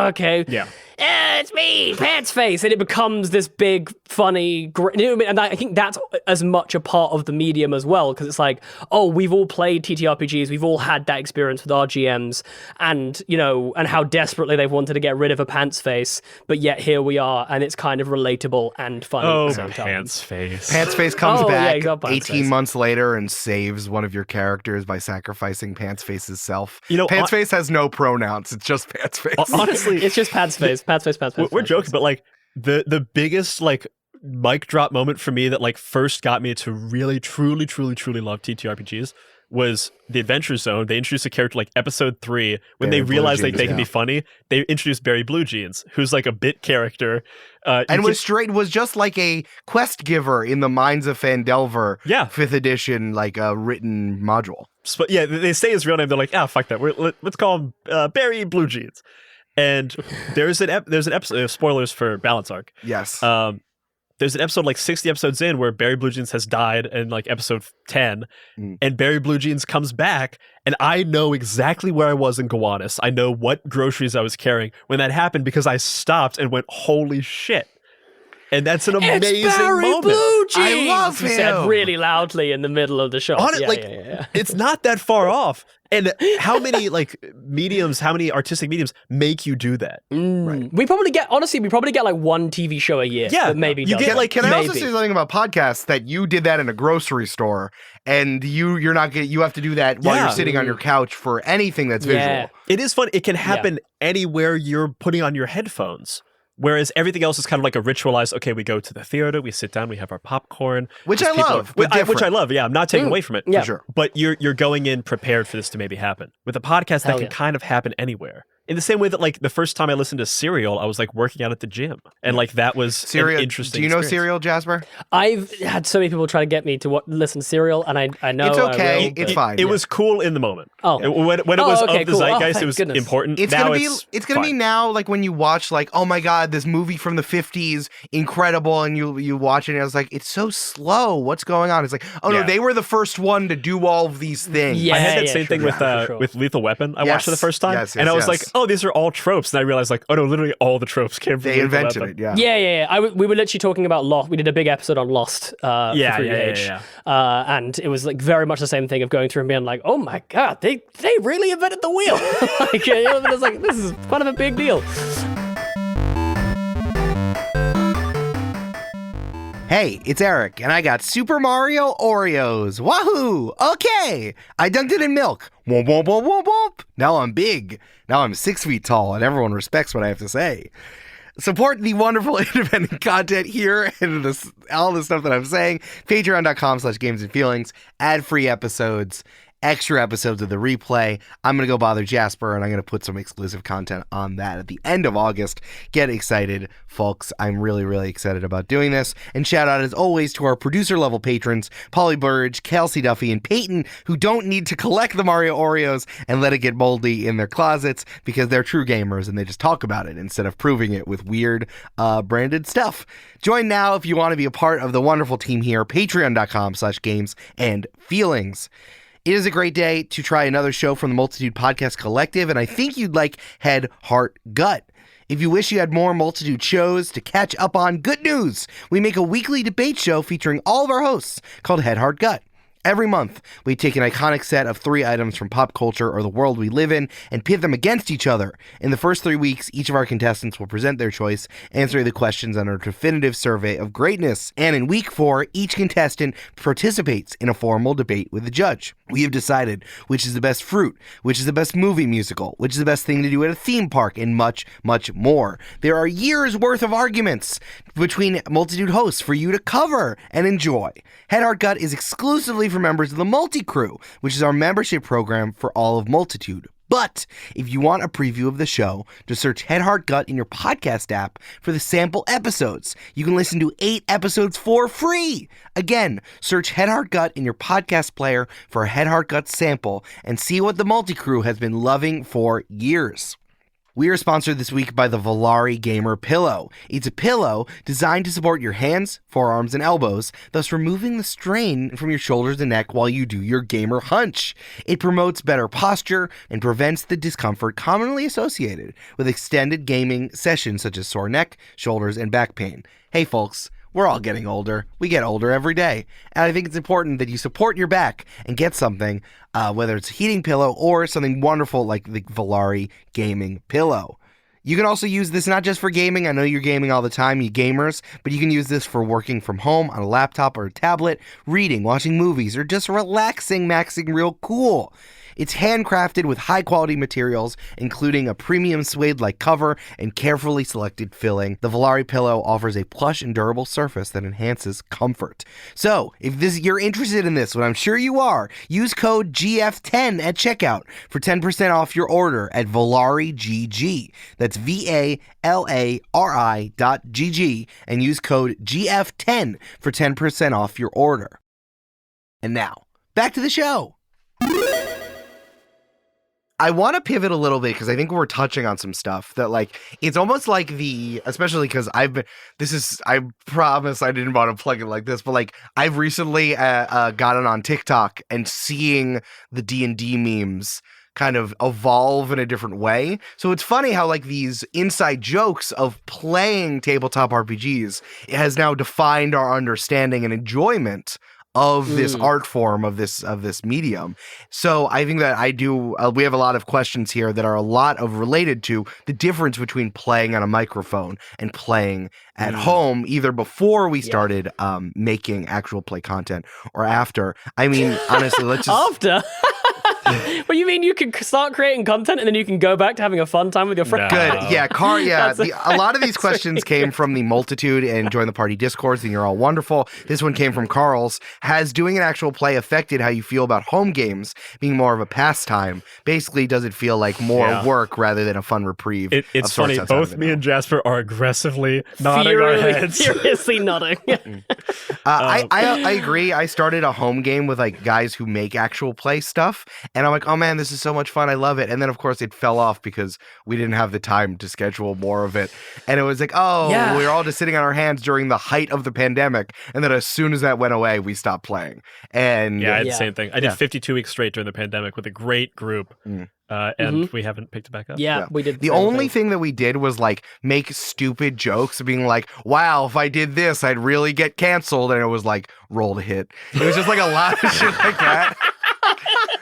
okay. Yeah. It's me, Pants Face, and it becomes this big, funny, and I think that's as much a part of the medium as well, because it's like, oh, we've all played TTRPGs, we've all had that experience with our GMs, and and how desperately they've wanted to get rid of a Pants Face, but yet here we are, and it's kind of relatable and funny at the same time. Pants Face. Pants Face comes back Pants 18 Face. months later and saves one of your characters by sacrificing Pants Face's self. Pants Face has no pronouns. It's just Pants Face. Honestly, it's just Pants Face. Pants Face. We're joking, but like the biggest like mic drop moment for me that like first got me to really truly love TTRPGs was the Adventure Zone. They introduced a character like episode 3 when Barry they realized Blue like they Jeans, can be funny. They introduced Barry Blue Jeans, who's like a bit character. And was just like a quest giver in the Mines of Phandelver 5th edition, like a written module. But yeah, they say his real name. They're like, fuck that. Let's call him Barry Blue Jeans. And there's an episode. Spoilers for Balance Arc. Yes. There's an episode like 60 episodes in where Barry Blue Jeans has died in like episode 10, and Barry Blue Jeans comes back, and I know exactly where I was in Gowanus. I know what groceries I was carrying when that happened because I stopped and went, holy shit. And that's an amazing moment. Blue Jeans! I love you him. said really loudly in the middle of the shot. It's not that far off. And how many how many artistic mediums make you do that? Right. We probably get like one TV show a year. Yeah, that maybe you does get, that. Can I also Maybe. say something about podcasts that you did that in a grocery store, and you have to do that while you're sitting on your couch for anything that's visual. It is fun. It can happen anywhere you're putting on your headphones. Whereas everything else is kind of like a ritualized, okay, we go to the theater, we sit down, we have our popcorn. Which I love. Which I love, yeah. I'm not taking away from it. For sure. But you're going in prepared for this to maybe happen. With a podcast, that can kind of happen anywhere. In the same way that like the first time I listened to Serial, I was like working out at the gym. And like that was an interesting Do you know experience. Serial, Jasper? I've had so many people try to get me to listen to Serial, and I know It's okay. I will, It's fine. It was cool in the moment. Oh. When it was okay, of the cool. zeitgeist, thank it was goodness. important. It's now gonna be now like when you watch like, oh my god, this movie from the 50s, incredible, and you watch it and it's like, it's so slow. What's going on? It's like, oh no, they were the first one to do all of these things. Yeah, I had that same thing sure. with Lethal Weapon. I watched it the first time, Yes, and I was like, yes. oh, these are all tropes. And I realized like, oh no, literally all the tropes came from They Lethal invented Weapon. it, yeah. Yeah. We were literally talking about Lost. We did a big episode on Lost for 3DH. And it was like very much the same thing of going through and being like, oh my god, they really invented the wheel. Like, it was like, this is kind of a big deal. Hey, it's Eric, and I got Super Mario Oreos. Wahoo! Okay! I dunked it in milk. Womp, womp, womp, womp, womp. Now I'm big. Now I'm 6 feet tall, and everyone respects what I have to say. Support the wonderful independent content here and all the stuff that I'm saying. Patreon.com/gamesandfeelings. Ad-free episodes. Extra episodes of the replay. I'm going to go bother Jasper, and I'm going to put some exclusive content on that at the end of August. Get excited, folks. I'm really, really excited about doing this. And shout out, as always, to our producer-level patrons, Polly Burge, Kelsey Duffy, and Peyton, who don't need to collect the Mario Oreos and let it get moldy in their closets because they're true gamers, and they just talk about it instead of proving it with weird branded stuff. Join now if you want to be a part of the wonderful team here, patreon.com/gamesandfeelings. It is a great day to try another show from the Multitude Podcast Collective, and I think you'd like Head, Heart, Gut. If you wish you had more Multitude shows to catch up on, good news! We make a weekly debate show featuring all of our hosts called Head, Heart, Gut. Every month, we take an iconic set of 3 items from pop culture or the world we live in and pit them against each other. In the first 3 weeks, each of our contestants will present their choice, answering the questions on our definitive survey of greatness. And in week 4, each contestant participates in a formal debate with the judge. We have decided which is the best fruit, which is the best movie musical, which is the best thing to do at a theme park, and much, much more. There are years worth of arguments between Multitude hosts for you to cover and enjoy. Head Heart Gut is exclusively for members of the Multi-Crew, which is our membership program for all of Multitude. But if you want a preview of the show, just search Head Heart Gut in your podcast app for the sample episodes. You can listen to 8 episodes for free. Again, search Head Heart Gut in your podcast player for a Head Heart Gut sample and see what the Multi-Crew has been loving for years. We are sponsored this week by the Volari Gamer Pillow. It's a pillow designed to support your hands, forearms, and elbows, thus removing the strain from your shoulders and neck while you do your gamer hunch. It promotes better posture and prevents the discomfort commonly associated with extended gaming sessions such as sore neck, shoulders, and back pain. Hey folks, we're all getting older. We get older every day. And I think it's important that you support your back and get something, whether it's a heating pillow or something wonderful like the Volari Gaming Pillow. You can also use this not just for gaming. I know you're gaming all the time, you gamers, but you can use this for working from home on a laptop or a tablet, reading, watching movies, or just relaxing, maxing real cool. It's handcrafted with high-quality materials, including a premium suede-like cover and carefully selected filling. The Volare pillow offers a plush and durable surface that enhances comfort. So, if you're interested in this, what I'm sure you are, use code GF10 at checkout for 10% off your order at VolareGG. That's VALARI.GG and use code GF10 for 10% off your order. And now, back to the show. I want to pivot a little bit because I think we're touching on some stuff that, like, it's almost like especially because I promise I didn't want to plug it like this, but like I've recently gotten on TikTok and seeing the D&D memes kind of evolve in a different way. So it's funny how like these inside jokes of playing tabletop RPGs has now defined our understanding and enjoyment of this art form, of this medium. So I think that we have a lot of questions here that are a lot of related to the difference between playing on a microphone and playing at home, either before we started making actual play content or after. I mean, honestly, let's just... After? What, you mean you can start creating content and then you can go back to having a fun time with your friends? No. Good. Yeah, a lot of these questions came from the Multitude and Join the Party Discourse, and you're all wonderful. This one came from Carl's. Has doing an actual play affected how you feel about home games being more of a pastime? Basically, does it feel like more work rather than a fun reprieve? It's funny. Both me and Jasper are aggressively nodding our heads. Furiously nodding. I agree. I started a home game with like guys who make actual play stuff, and I'm like, oh man, this is so much fun. I love it. And then of course it fell off because we didn't have the time to schedule more of it. And it was like, we were all just sitting on our hands during the height of the pandemic. And then as soon as that went away, we stopped playing. And I had the same thing. I did 52 weeks straight during the pandemic with a great group. And we haven't picked it back up. Yeah, we did. The only thing that we did was like make stupid jokes, being like, wow, if I did this, I'd really get canceled. And it was like, roll to hit. It was just like a lot of shit like that.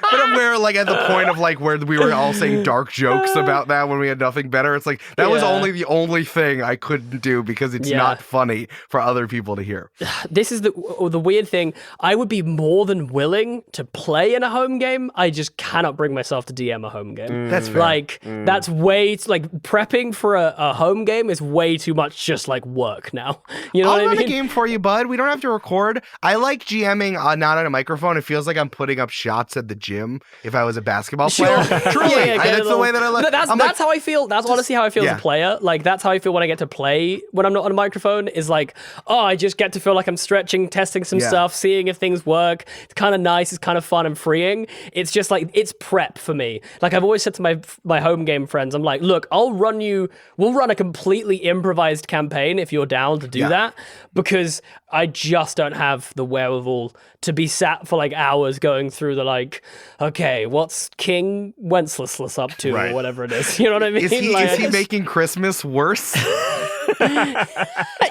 But we're like at the point of like where we were all saying dark jokes about that when we had nothing better. It's like that was the only thing I couldn't do because it's not funny for other people to hear. This is the weird thing. I would be more than willing to play in a home game. I just cannot bring myself to DM a home game. That's fair. Like that's way like prepping for a home game is way too much just like work now. You know I'll what I run mean? a game for you, bud. We don't have to record. I like GMing not on a microphone. It feels like I'm putting up shots at the gym if I was a basketball player. Truly, that's the way that I like. That's how I feel. That's honestly how I feel as a player. Like that's how I feel when I get to play when I'm not on a microphone. Is like, I just get to feel like I'm stretching, testing some stuff, seeing if things work. It's kind of nice. It's kind of fun and freeing. It's just like it's prep for me. Like I've always said to my home game friends, I'm like, look, we'll run a completely improvised campaign if you're down to do that, because I just don't have the wherewithal to be sat for like hours going through the like, okay, what's King Wenceslas up to or whatever it is. You know what I mean? Is he making Christmas worse?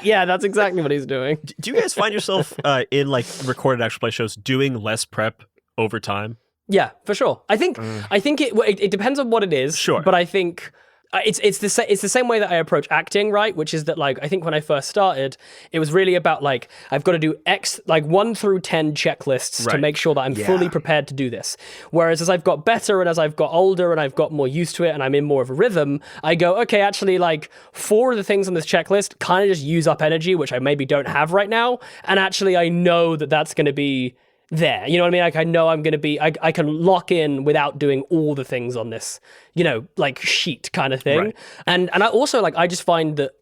Yeah, that's exactly what he's doing. Do you guys find yourself in like recorded actual play shows doing less prep over time? Yeah, for sure. I think it depends on what it is. Sure, but I think. It's the same way that I approach acting, right? Which is that like I think when I first started, it was really about like I've got to do X like 1 through 10 checklists to make sure that I'm fully prepared to do this. Whereas as I've got better and as I've got older and I've got more used to it and I'm in more of a rhythm, I go, okay, actually like 4 of the things on this checklist kind of just use up energy, which I maybe don't have right now, and actually I know that that's going to be there. You know what I mean? Like I know I'm going to be, I can lock in without doing all the things on this, like sheet kind of thing. Right. And I also like, I just find that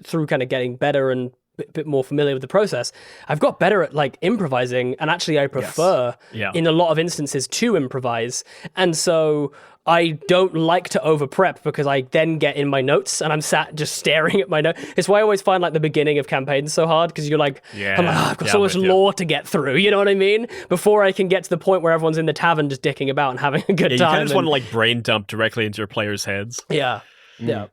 through kind of getting better and bit more familiar with the process, I've got better at like improvising, and actually I prefer in a lot of instances to improvise. And so I don't like to over prep because I then get in my notes and I'm sat just staring at my notes. It's why I always find like the beginning of campaigns so hard, because you're like, I've got so much lore to get through, you know what I mean? Before I can get to the point where everyone's in the tavern just dicking about and having a good time. You kind of just want to like brain dump directly into your players' heads. Yeah. Yeah.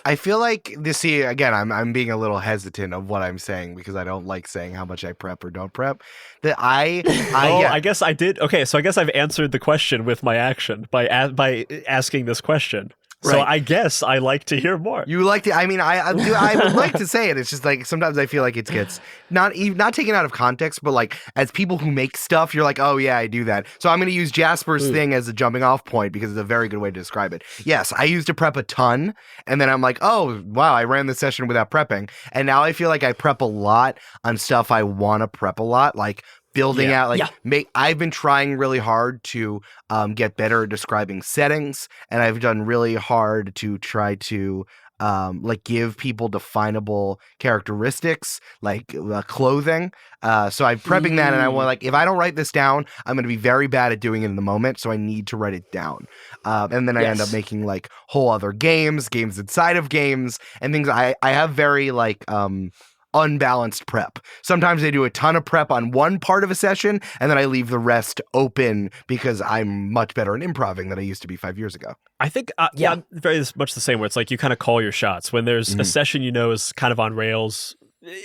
I feel like again, I'm being a little hesitant of what I'm saying because I don't like saying how much I prep or don't prep. That I guess I did. Okay, so I guess I've answered the question with my action by asking this question. So Right. I guess I like to hear more. You like to? I mean, I would like to say it. It's just like sometimes I feel like it gets not taken out of context, but like as people who make stuff, you're like, oh yeah, I do that. So I'm going to use Jasper's thing as a jumping off point because it's a very good way to describe it. Yes, I used to prep a ton, and then I'm like, oh wow, I ran the session without prepping, and now I feel like I prep a lot on stuff I want to prep a lot, like building out, like I've been trying really hard to get better at describing settings, and I've done really hard to try to like give people definable characteristics, like clothing. So I'm prepping that, and I want, like, if I don't write this down, I'm going to be very bad at doing it in the moment. So I need to write it down, and then I end up making like whole other games inside of games, and things. I have very like unbalanced prep. Sometimes I do a ton of prep on one part of a session, and then I leave the rest open because I'm much better at improvising than I used to be 5 years ago. I think, I'm very much the same, where it's like you kind of call your shots. When there's a session you know is kind of on rails,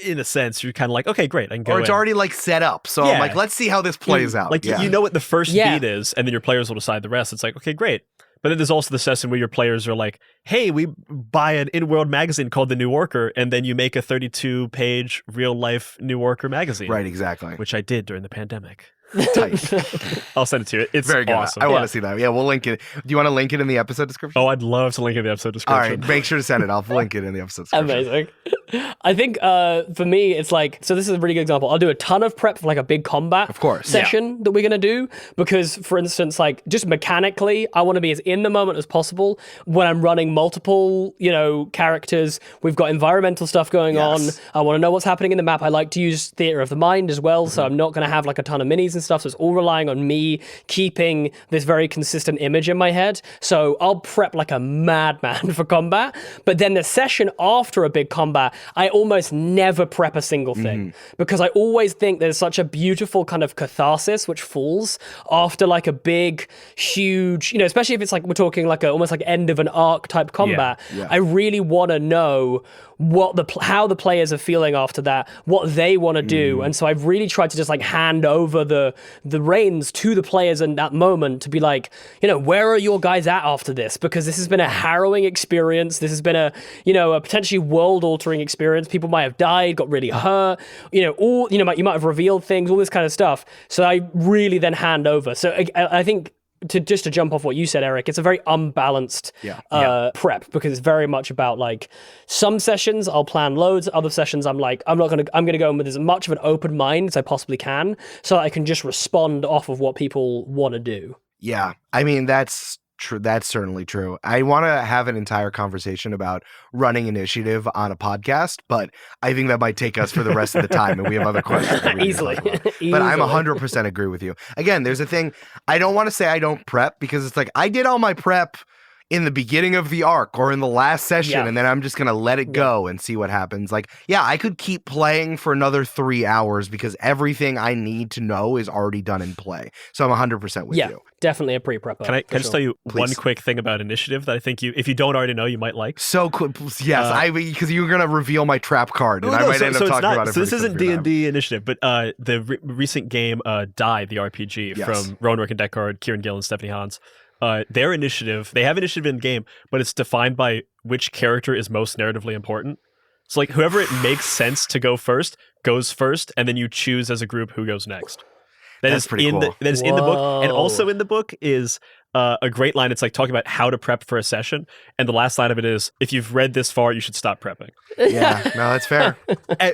in a sense, you're kind of like, okay, great, I can go Or it's already like set up. So I'm like, let's see how this plays out. Like, you know what the first beat is, and then your players will decide the rest. It's like, okay, great. But then there's also the session where your players are like, hey, we buy an in-world magazine called The New Yorker, and then you make a 32-page real-life New Yorker magazine. Right, exactly. Which I did during the pandemic. Tight. I'll send it to you. It's very good. Awesome. I want to see that. Yeah, we'll link it. Do you want to link it in the episode description? Oh, I'd love to link it in the episode description. All right, make sure to send it. I'll link it in the episode description. Amazing. I think for me, it's like, so this is a really good example. I'll do a ton of prep for like a big combat session that we're going to do, because for instance, like just mechanically, I want to be as in the moment as possible when I'm running multiple, characters. We've got environmental stuff going on. I want to know what's happening in the map. I like to use theater of the mind as well. So I'm not going to have like a ton of minis and stuff. So it's all relying on me keeping this very consistent image in my head. So I'll prep like a madman for combat, but then the session after a big combat, I almost never prep a single thing because I always think there's such a beautiful kind of catharsis which falls after like a big, huge, especially if it's like we're talking like almost like end of an arc type combat. I really want to know how the players are feeling after that, what they want to do, and so I've really tried to just like hand over the reins to the players in that moment to be like, where are your guys at after this? Because this has been a harrowing experience. This has been a potentially world-altering experience. People might have died, got really hurt. You might have revealed things, all this kind of stuff. So I really then hand over. So I think. To jump off what you said, Eric, it's a very unbalanced prep, because it's very much about like some sessions I'll plan loads, other sessions I'm gonna go in with as much of an open mind as I possibly can, so I can just respond off of what people want to do. Yeah, I mean that's true. That's certainly true. I want to have an entire conversation about running initiative on a podcast, but I think that might take us for the rest of the time, and we have other questions that we Easily. need to talk about. But I'm 100% agree with you. Again, there's a thing, I don't want to say I don't prep, because it's like I did all my prep in the beginning of the arc or in the last session, and then I'm just going to let it go and see what happens. Like, I could keep playing for another 3 hours because everything I need to know is already done in play. So I'm 100% with you. Definitely a pre-prepper. Can I just tell you one quick thing about initiative that I think if you don't already know, you might like? So cool. Yes, because you're going to reveal my trap card, and I might end up talking about it. So this isn't D&D initiative, but the recent game, Die, the RPG, from Rowan Rick and Deckard, Kieran Gill, and Stephanie Hans. Their initiative, they have initiative in the game, but it's defined by which character is most narratively important. So like whoever it makes sense to go first goes first, and then you choose as a group who goes next. That's pretty cool. That is in the book, and also in the book is a great line. It's like talking about how to prep for a session, and the last line of it is, if you've read this far, you should stop prepping. Yeah, no, that's fair.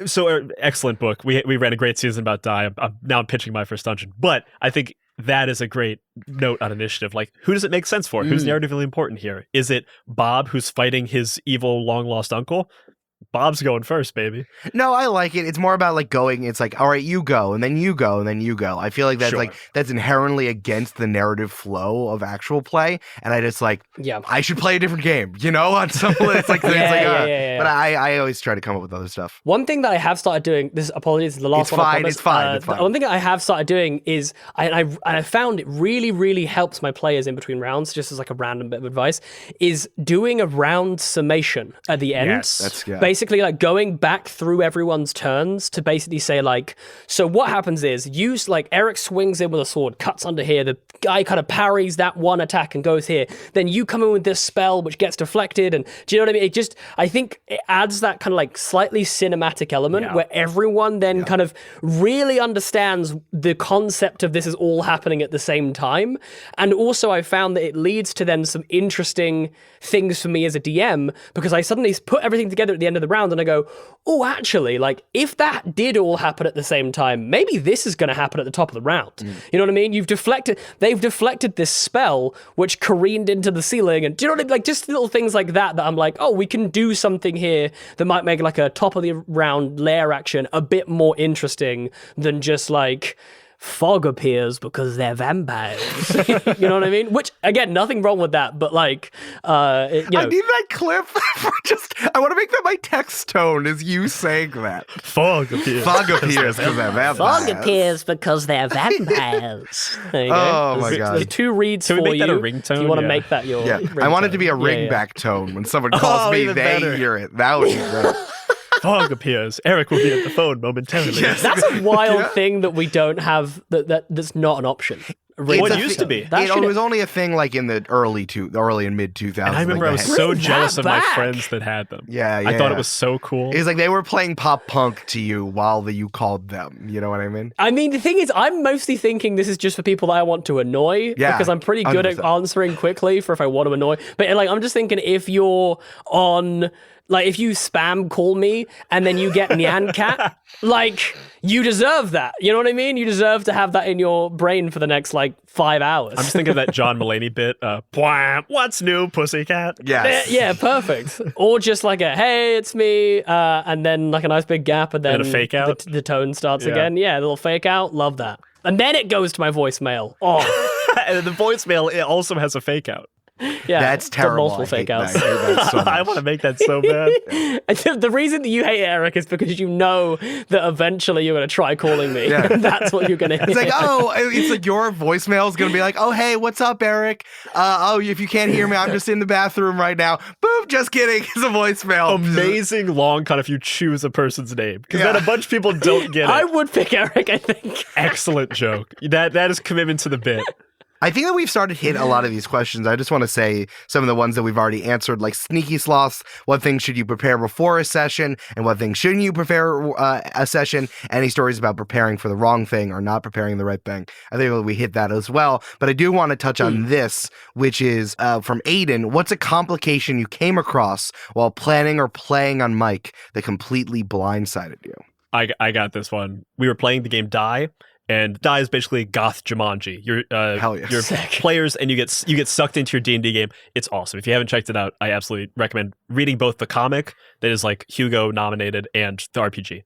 So excellent book. We ran a great season about Die. I'm pitching my first dungeon, but I think that is a great note on initiative. Like, who does it make sense for? Who's narratively important here? Is it Bob, who's fighting his evil long-lost uncle? Bob's going first, baby. No, I like it. It's more about like going. It's like, all right, you go, and then you go, and then you go. I feel like that's that's inherently against the narrative flow of actual play, and I just like, I should play a different game, on some. It's like, But I always try to come up with other stuff. One thing that I have started doing, apologies, the last one. It's fine. One thing I have started doing is, I found it really, really helps my players in between rounds, just as like a random bit of advice, is doing a round summation at the end. Yes, that's Basically basically like going back through everyone's turns to basically say like, so what happens is Eric swings in with a sword, cuts under here, the guy kind of parries that one attack and goes here, then you come in with this spell which gets deflected, and do you know what I mean? I think it adds that kind of like slightly cinematic element where everyone then kind of really understands the concept of this is all happening at the same time. And also I found that it leads to then some interesting things for me as a DM, because I suddenly put everything together at the end of the round and I go, oh, actually, like if that did all happen at the same time, maybe this is going to happen at the top of the round. You know what I mean? They've deflected this spell which careened into the ceiling, and do you know what I mean? Like just little things like that I'm like, oh, we can do something here that might make like a top of the round lair action a bit more interesting than just like fog appears because they're vampires. You know what I mean? Which, again, nothing wrong with that, but like, I need that clip for I want to make that my text tone is you saying that. Fog appears. Fog appears because they're vampires. Fog appears because they're vampires. There you go. Oh my God. There's 2 reads Can we for make you. that a ringtone? If you want to Yeah. make that your I want it to be a ringtone. ringback tone when someone calls me, even they better. hear it. That would be great. Fog appears. Eric will be at the phone momentarily. Yes. That's a wild thing that we don't have, that's not an option. What used to be. That It should- was only a thing like in the early and mid 2000s. And I remember I was like so Bring jealous that of my back. friends that had them. Yeah, I thought yeah. it was so cool. it was like they were playing pop punk to you while you called them. You know what I mean? I mean, the thing is, I'm mostly thinking this is just for people that I want to annoy, Yeah, because I'm pretty good at 100%. answering quickly for if I want to annoy. But like, I'm just thinking if you're on, like, if you spam call me and then you get Nyan Cat, like, you deserve that. You know what I mean? You deserve to have that in your brain for the next like 5 hours. I'm just thinking of that John Mulaney bit. Bwah, what's new, pussycat? Yes. Yeah, perfect. Or just like a hey, it's me, and then like a nice big gap, and then And a fake out. The tone starts Yeah. again. Yeah, a little fake out. Love that. And then it goes to my voicemail. Oh, And the voicemail, it also has a fake out. yeah, That's the terrible. multiple I hate fake that. outs. I hate that so much. I want to make that so bad. And the reason that you hate it, Eric, is because you know that eventually you're going to try calling me. Yeah. That's what you're going to hear. It's like, oh, it's like your voicemail is going to be like, oh, hey, what's up, Eric? If you can't hear me, I'm just in the bathroom right now. Boop, just kidding. It's a voicemail. Amazing long con if you choose a person's name. Because Yeah. then a bunch of people don't get it. I would pick Eric, I think. Excellent joke. That is commitment to the bit. I think that we've started to hit a lot of these questions. I just want to say some of the ones that we've already answered, like sneaky sloths. What things should you prepare before a session, and what things shouldn't you prepare a session? Any stories about preparing for the wrong thing or not preparing the right thing? I think that we hit that as well. But I do want to touch on this, which is from Aiden. What's a complication you came across while planning or playing on mic that completely blindsided you? I got this one. We were playing the game Die. And Die is basically goth Jumanji. Hell yes. You're Sick. players, and you get sucked into your D&D game. It's awesome. If you haven't checked it out, I absolutely recommend reading both the comic that is like Hugo nominated and the RPG.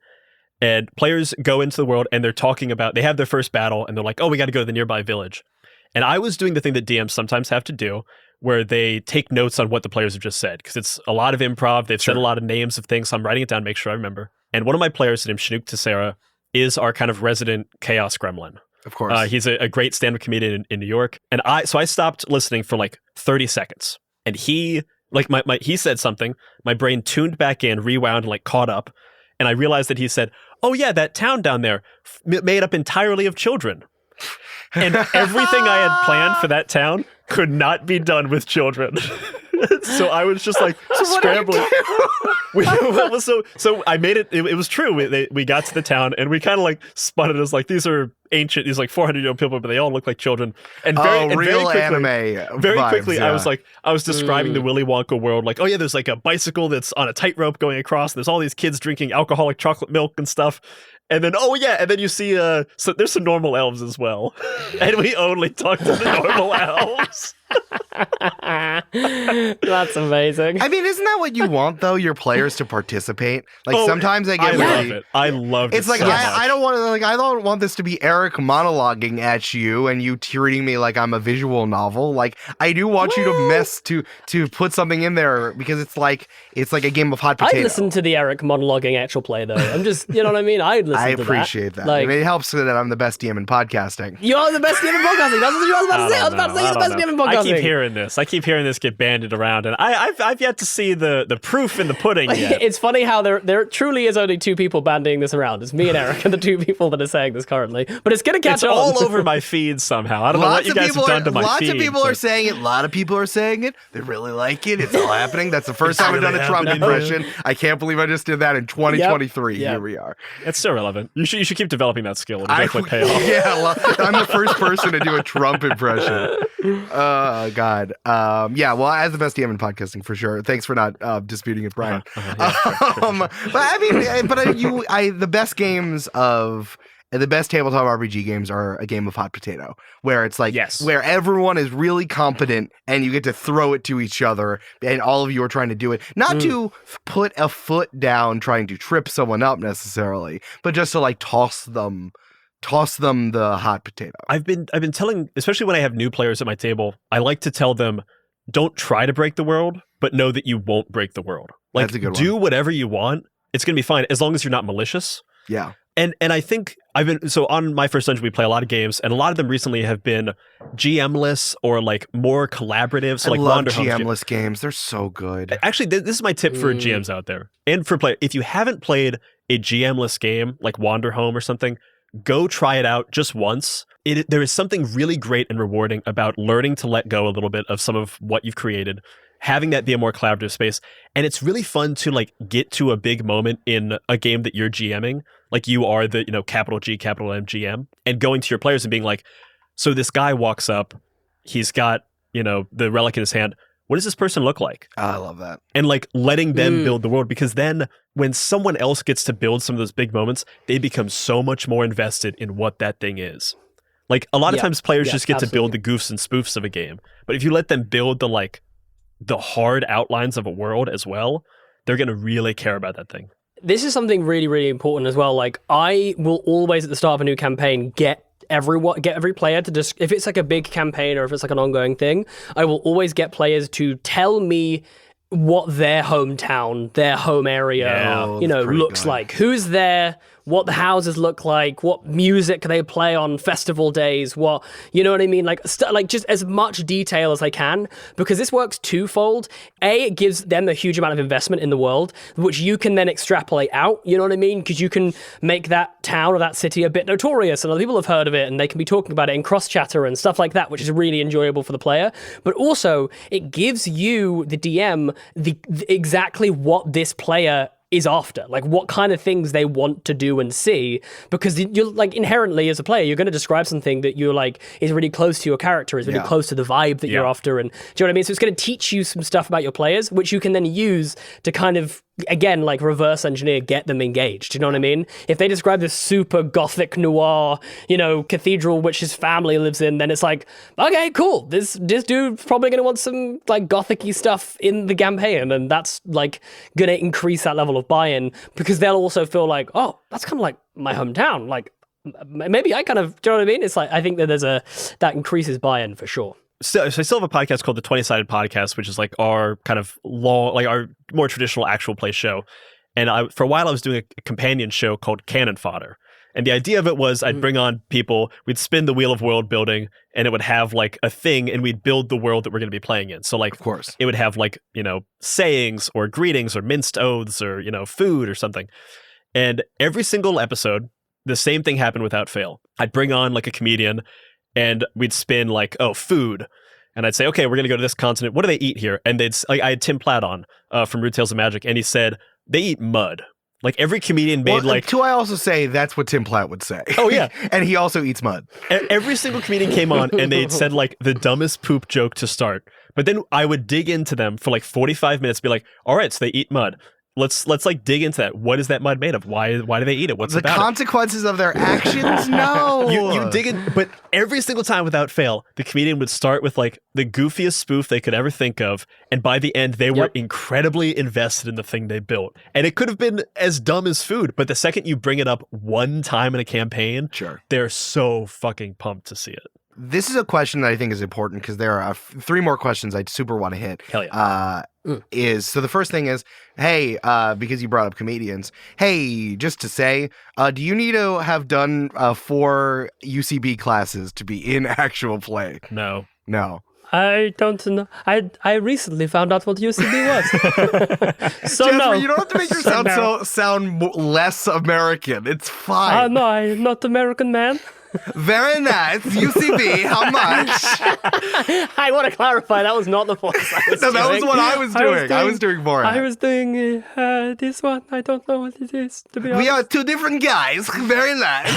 And players go into the world and they're talking about, they have their first battle and they're like, oh, we got to go to the nearby village. And I was doing the thing that DMs sometimes have to do, where they take notes on what the players have just said, because it's a lot of improv. They've said a lot of names of things, so I'm writing it down to make sure I remember. And one of my players, named Chinook Tessera, is our kind of resident chaos gremlin. Of course. He's a great stand-up comedian in New York. And I stopped listening for like 30 seconds. And he, like he said something, my brain tuned back in, rewound, and like caught up. And I realized that he said, oh yeah, that town down there made up entirely of children. And everything I had planned for that town could not be done with children. So I was just like scrambling. So I made it. It was true. We got to the town and we kind of like spun it as like these are ancient, these like 400-year-old people, but they all look like children. And real very quickly, anime. very vibes, quickly, yeah. I was describing the Willy Wonka world. Like, oh yeah, there's like a bicycle that's on a tightrope going across. And there's all these kids drinking alcoholic chocolate milk and stuff. And then, oh yeah, and then you see, so there's some normal elves as well. And we only talk to the normal elves. That's amazing. I mean, isn't that what you want though? Your players to participate. Like sometimes I get I love really. it. I love it. It's like so I don't want to. Like I don't want this to be Eric Eric monologuing at you and you treating me like I'm a visual novel. Like, I do want you to put something in there because it's like a game of hot potato. I'd listen to the Eric monologuing actual play though. I'm just, you know what I mean? I'd listen to that. I appreciate that. Like, I mean, it helps that I'm the best DM in podcasting. You are the best DM in podcasting. That's what I was about to say. I was about to say you're the best DM in podcasting. I keep hearing this get bandied around, and I've yet to see the proof in the pudding yet. It's funny how there truly is only two people bandying this around. It's me and Eric, and the two people that are saying this currently. But it's going to catch on. It's all over my feed somehow. I don't know what you guys have done to my feed. Lots of people are saying it. A lot of people are saying it. They really like it. It's all happening. That's the first time I've done a Trump impression. I can't believe I just did that in 2023. Yep. Here we are. It's still relevant. You should keep developing that skill. It'll definitely pay off. Yeah, well, I'm the first person to do a Trump impression. Oh, God. Yeah, well, as the best DM in podcasting, for sure. Thanks for not disputing it, Brian. But I mean, the best games of... the best tabletop RPG games are a game of hot potato, where it's like, where everyone is really competent and you get to throw it to each other and all of you are trying to do it. Not to put a foot down trying to trip someone up necessarily, but just to like toss them the hot potato. I've been telling, especially when I have new players at my table, I like to tell them, don't try to break the world, but know that you won't break the world. Like, that's a good one. Do whatever you want. It's going to be fine as long as you're not malicious. Yeah. And I think on my first dungeon, we play a lot of games, and a lot of them recently have been GM-less or like more collaborative. So I love GM-less games. They're so good. Actually, this is my tip for GMs out there and for players. If you haven't played a GM-less game like Wander Home or something, go try it out just once. There is something really great and rewarding about learning to let go a little bit of some of what you've created, having that be a more collaborative space. And it's really fun to like get to a big moment in a game that you're GMing, like you are the, capital G, capital M GM, and going to your players and being like, so this guy walks up, he's got, the relic in his hand. What does this person look like? Oh, I love that. And like letting them build the world, because then when someone else gets to build some of those big moments, they become so much more invested in what that thing is. Like a lot of times players just get to build the goofs and spoofs of a game. But if you let them build the hard outlines of a world as well, they're going to really care about that thing. This is something really, really important as well. Like, I will always, at the start of a new campaign, get every player to just, if it's like a big campaign or if it's like an ongoing thing, I will always get players to tell me what their hometown, their home area, looks like. Who's there? What the houses look like, what music they play on festival days, what, you know what I mean? Like just as much detail as I can, because this works twofold. It gives them a huge amount of investment in the world, which you can then extrapolate out, you know what I mean? Because you can make that town or that city a bit notorious and other people have heard of it and they can be talking about it in cross-chatter and stuff like that, which is really enjoyable for the player. But also, it gives you, the DM, the exactly what this player is after, like what kind of things they want to do and see, because you're like inherently as a player, you're going to describe something that you're like is really close to your character, is really close to the vibe that you're after, and do you know what I mean? So it's going to teach you some stuff about your players, which you can then use to kind of, again, like reverse engineer, get them engaged. Do you know what I mean? If they describe this super gothic noir, cathedral which his family lives in, then it's like, okay, cool. This dude's probably going to want some like gothic-y stuff in the campaign, and that's like going to increase that level of buy-in, because they'll also feel like, oh, that's kind of like my hometown. Like maybe I kind of, do you know what I mean? It's like, I think that that increases buy-in for sure. So I still have a podcast called the 20-Sided Podcast, which is like our kind of long, like our more traditional actual play show. And for a while I was doing a companion show called Cannon Fodder. And the idea of it was I'd bring on people, we'd spin the wheel of world building, and it would have like a thing, and we'd build the world that we're going to be playing in. So like, of course, it would have like, sayings or greetings or minced oaths or, food or something. And every single episode, the same thing happened without fail. I'd bring on like a comedian, and we'd spin like, oh, food. And I'd say, okay, we're going to go to this continent. What do they eat here? And I had Tim Platt on from Rude Tales of Magic, and he said, they eat mud. Like every comedian made To I also say that's what Tim Platt would say. Oh, yeah. And he also eats mud. Every single comedian came on and they'd said like the dumbest poop joke to start. But then I would dig into them for like 45 minutes, be like, all right, so they eat mud. let's like dig into that. What is that mud made of? Why do they eat it? What's The about consequences of their actions? No. You dig in, but every single time without fail, the comedian would start with like the goofiest spoof they could ever think of, and by the end, they were incredibly invested in the thing they built. And it could have been as dumb as food, but the second you bring it up one time in a campaign, they're so fucking pumped to see it. This is a question that I think is important because there are 3 more questions I super want to hit. Hell yeah. So the first thing is, hey, because you brought up comedians, hey, just to say, do you need to have done 4 UCB classes to be in actual play? No. I don't know. I recently found out what UCB was. So Jasper, no. you don't have to make yourself sound less American. It's fine. No, I'm not American, man. Very nice. UCB, how much? I want to clarify, that was not the voice I was doing. That was what I was doing. I was doing more. I was doing this one. I don't know what it is, to be honest. We are 2 different guys. Very nice.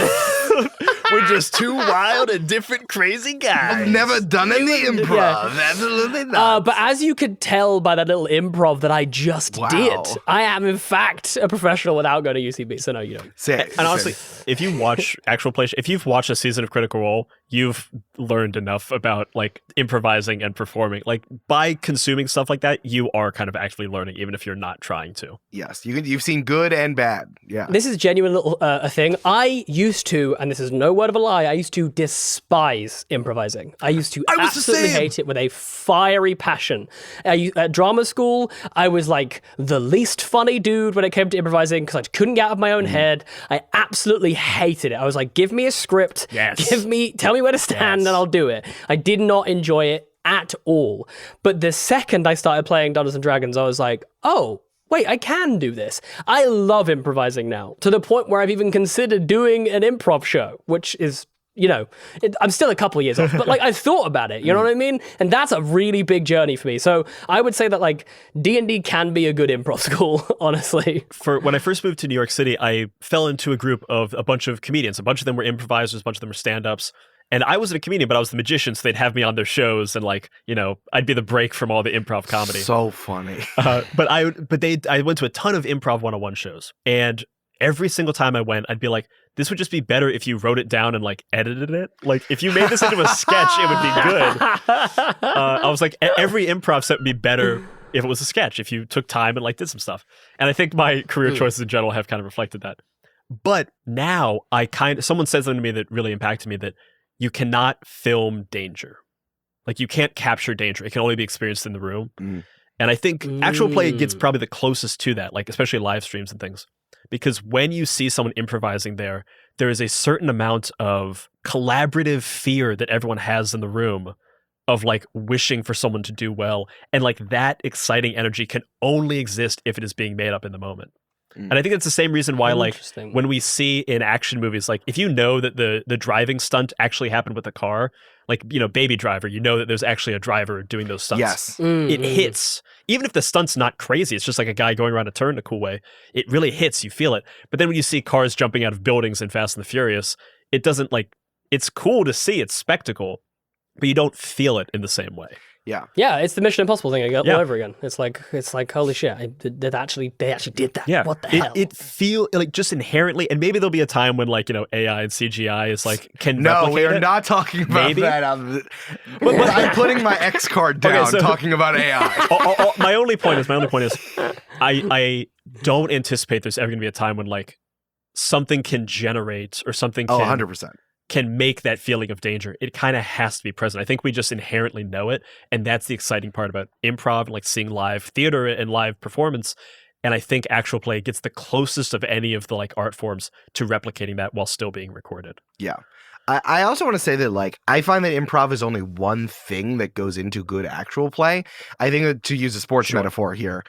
We're just 2 wild and different crazy guys. I've never done any improv. Absolutely not. But as you could tell by that little improv that I just did, I am in fact a professional without going to UCB. So no, you don't. And honestly, if you watch actual play, if you've watched a season of Critical Role, you've learned enough about like improvising and performing. Like by consuming stuff like that, you are kind of actually learning, even if you're not trying to. Yes, you've seen good and bad. Yeah, this is a genuine little a thing. I used to, and this is no word of a lie, I used to despise improvising. I used to absolutely hate it with a fiery passion. At drama school, I was like the least funny dude when it came to improvising because I couldn't get out of my own head. I absolutely hated it. I was like, give me a script, tell me where to stand, and I'll do it. I did not enjoy it at all. But the second I started playing Dungeons and Dragons, I was like, oh, wait, I can do this. I love improvising now, to the point where I've even considered doing an improv show, which is, I'm still a couple of years off, but like I thought about it, you know what I mean? And that's a really big journey for me. So I would say that like D&D can be a good improv school, honestly. When I first moved to New York City, I fell into a group of a bunch of comedians. A bunch of them were improvisers, a bunch of them were stand-ups. And I wasn't a comedian, but I was the magician, so they'd have me on their shows, and like, I'd be the break from all the improv comedy. So funny. But I went to a ton of improv 101 shows, and every single time I went, I'd be like, this would just be better if you wrote it down and like edited it. Like if you made this into a sketch, it would be good. I was like, every improv set would be better if it was a sketch, if you took time and like did some stuff. And I think my career choices in general have kind of reflected that. But now someone said something to me that really impacted me, that you cannot film danger. Like you can't capture danger. It can only be experienced in the room. And I think actual play gets probably the closest to that, like especially live streams and things. Because when you see someone improvising there is a certain amount of collaborative fear that everyone has in the room of like wishing for someone to do well. And like that exciting energy can only exist if it is being made up in the moment. And I think it's the same reason why, like, when we see in action movies, like, if you know that the driving stunt actually happened with a car, like, Baby Driver, that there's actually a driver doing those stunts. Yes. It hits. Even if the stunt's not crazy, it's just like a guy going around a turn in a cool way. It really hits. You feel it. But then when you see cars jumping out of buildings in Fast and the Furious, it doesn't, like, it's cool to see. It's spectacle, but you don't feel it in the same way. Yeah, it's the Mission Impossible thing all over again. It's like holy shit, they actually did that. Yeah. What the hell? It feel like just inherently, and maybe there'll be a time when like AI and CGI is like can replicate we are it. not talking about that. But I'm putting my X card down talking about AI. My only point is I don't anticipate there's ever going to be a time when like something can generate or something can 100%. Can make that feeling of danger. It kind of has to be present. I think we just inherently know it, and that's the exciting part about improv and like seeing live theater and live performance. And I think actual play gets the closest of any of the like art forms to replicating that while still being recorded. Yeah. I also want to say that, like, I find that improv is only one thing that goes into good actual play. I think that, to use a sports metaphor here,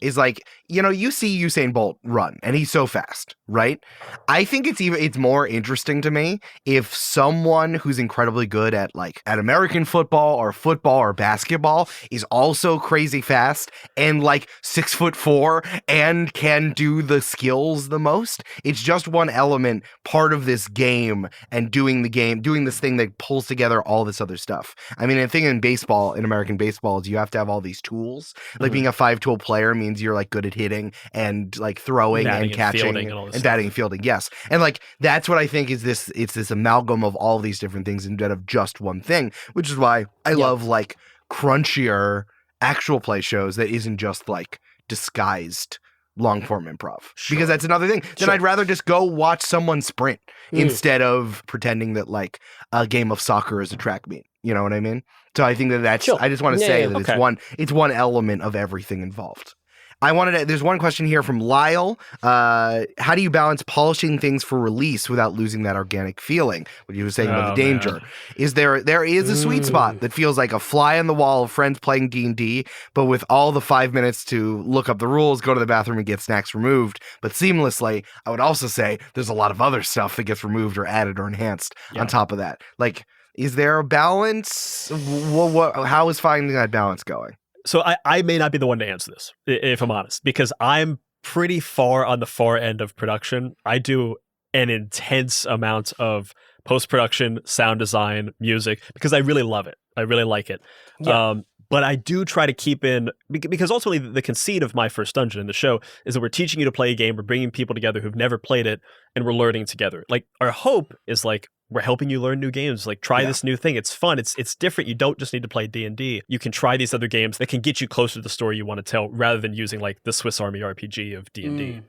is like, you see Usain Bolt run, and he's so fast, right? I think it's more interesting to me if someone who's incredibly good at American football or basketball is also crazy fast and like 6'4" and can do the skills the most. It's just one element, part of this game, and doing the game, doing this thing that pulls together all this other stuff. I mean, the thing in baseball, in American baseball, is you have to have all these tools. Like being a 5-tool player means you're like good at hitting and like throwing Batting and catching and batting and fielding. Yes. And like that's what I think is this. It's this amalgam of all these different things instead of just one thing, which is why I love like crunchier actual play shows that isn't just like disguised long form improv, because that's another thing. Then I'd rather just go watch someone sprint instead of pretending that like a game of soccer is a track meet. You know what I mean? So I think that that's. I just want to say that it's one element of everything involved. There's one question here from Lyle. How do you balance polishing things for release without losing that organic feeling? What you were saying about the danger. Man. There is a sweet spot that feels like a fly on the wall of friends playing D&D, but with all the 5 minutes to look up the rules, go to the bathroom, and get snacks removed, but seamlessly. I would also say there's a lot of other stuff that gets removed or added or enhanced on top of that. Like, is there a balance? How is finding that balance going? So I may not be the one to answer this, if I'm honest, because I'm pretty far on the far end of production. I do an intense amount of post-production, sound design, music, because I really love it. I really like it. Yeah. But I do try to keep in, because ultimately the conceit of my first dungeon in the show is that we're teaching you to play a game, we're bringing people together who've never played it, and we're learning together. Like, our hope is like, we're helping you learn new games. Like, try this new thing. It's fun. It's different. You don't just need to play D&D. You can try these other games that can get you closer to the story you want to tell, rather than using like the Swiss Army RPG of D&D.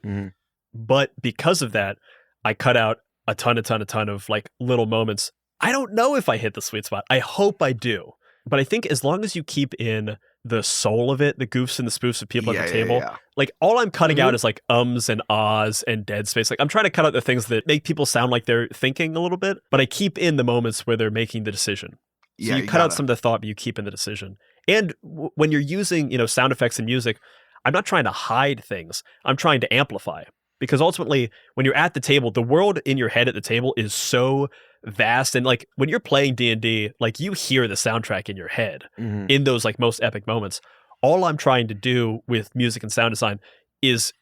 But because of that, I cut out a ton of like little moments. I don't know if I hit the sweet spot. I hope I do. But I think as long as you keep in the soul of it, the goofs and the spoofs of people at the table, like all I'm cutting out is like ums and ahs and dead space. Like, I'm trying to cut out the things that make people sound like they're thinking a little bit, but I keep in the moments where they're making the decision. So you cut out some of the thought, but you keep in the decision. And when you're using, sound effects and music, I'm not trying to hide things. I'm trying to amplify. Because ultimately, when you're at the table, the world in your head at the table is so vast. And like, when you're playing D&D, like, you hear the soundtrack in your head in those like most epic moments. All I'm trying to do with music and sound design is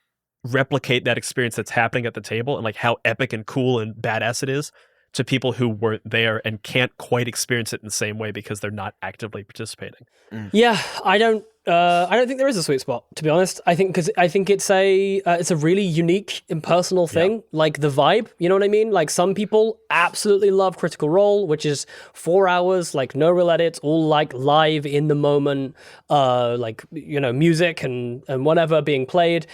replicate that experience that's happening at the table, and like how epic and cool and badass it is to people who weren't there and can't quite experience it in the same way because they're not actively participating. Yeah, I don't think there is a sweet spot, to be honest. I think it's a really unique, impersonal thing, like the vibe. You know what I mean? Like, some people absolutely love Critical Role, which is 4 hours, like no real edits, all like live in the moment, like, music and whatever being played.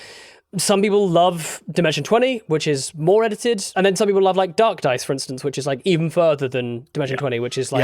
Some people love Dimension 20, which is more edited, and then some people love like Dark Dice, for instance, which is like even further than Dimension 20, which is like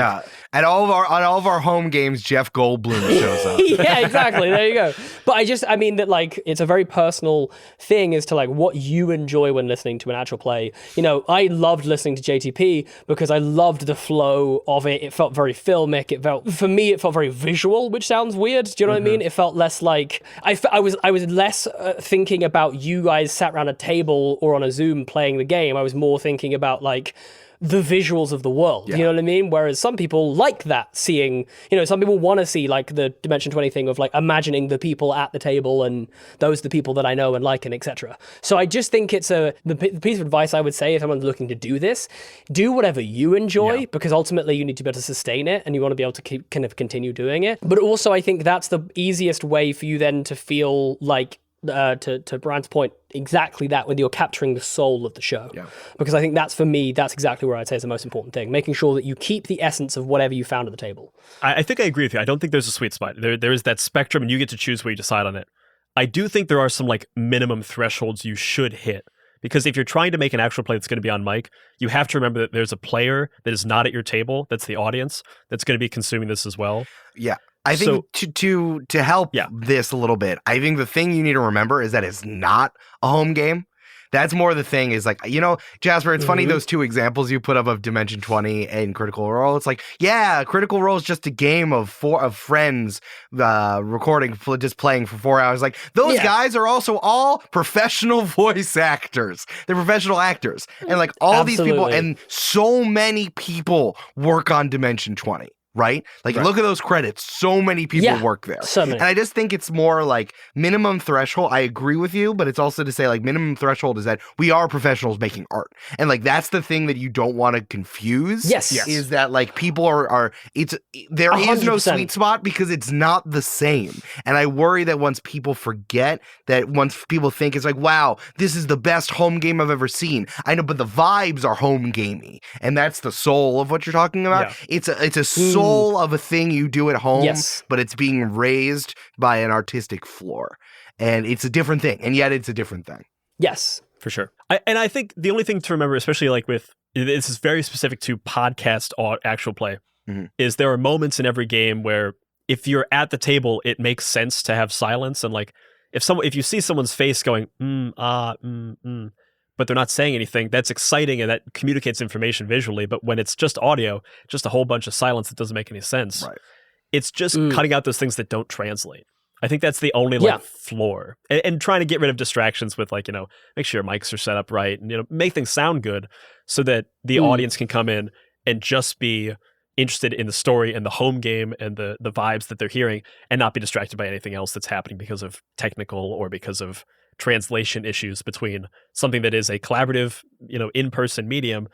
At all of our home games, Jeff Goldblum shows up. Yeah, exactly. There you go. But I mean that like it's a very personal thing as to like what you enjoy when listening to an actual play. I loved listening to JTP because I loved the flow of it. It felt very filmic. For me, it felt very visual, which sounds weird. Do you know what I mean? It felt less like I was less thinking about you guys sat around a table or on a Zoom playing the game. I was more thinking about like the visuals of the world. You know what I mean? Whereas some people like that, seeing, some people want to see like the Dimension 20 thing of like imagining the people at the table and those are the people that I know and like and etc. So I just think it's the piece of advice I would say if someone's looking to do this, do whatever you enjoy, because ultimately you need to be able to sustain it and you want to be able to continue doing it. But also I think that's the easiest way for you then to feel like, to Brian's point, exactly that, when you're capturing the soul of the show. Because I think that's exactly where I'd say is the most important thing, making sure that you keep the essence of whatever you found at the table. I think I agree with you. I don't think there's a sweet spot. There is that spectrum and you get to choose where you decide on it. I do think there are some like minimum thresholds you should hit, because if you're trying to make an actual play that's going to be on mic, you have to remember that there's a player that is not at your table, that's the audience, that's going to be consuming this as well. I think to help this a little bit, I think the thing you need to remember is that it's not a home game. That's more the thing is like, Jasper, it's funny those two examples you put up of Dimension 20 and Critical Role. It's like, Critical Role is just a game of friends recording, just playing for 4 hours. Like, those guys are also all professional voice actors. They're professional actors. And like all these people, and so many people work on Dimension 20. right? Like, look at those credits. So many people work there. So many. And I just think it's more like minimum threshold. I agree with you, but it's also to say like minimum threshold is that we are professionals making art. And like, that's the thing that you don't want to confuse. Yes. Is that like people are there is no 100%. sweet spot because it's not the same. And I worry that once people forget that, once people think it's like, wow, this is the best home game I've ever seen. I know, but the vibes are home gamey. And that's the soul of what you're talking about. Yeah. It's a soul of a thing you do at home, but it's being raised by an artistic floor. And it's a different thing. And yet it's a different thing. Yes. For sure. I think the only thing to remember, especially like with, this is very specific to podcast or actual play, is there are moments in every game where if you're at the table, it makes sense to have silence. And like, if you see someone's face going, but they're not saying anything, that's exciting and that communicates information visually. But when it's just audio, just a whole bunch of silence that doesn't make any sense, it's just cutting out those things that don't translate. I think that's the only floor. And trying to get rid of distractions with like, make sure your mics are set up right and, make things sound good so that the audience can come in and just be interested in the story and the home game and the vibes that they're hearing and not be distracted by anything else that's happening because of technical or because of translation issues between something that is a collaborative, in-person medium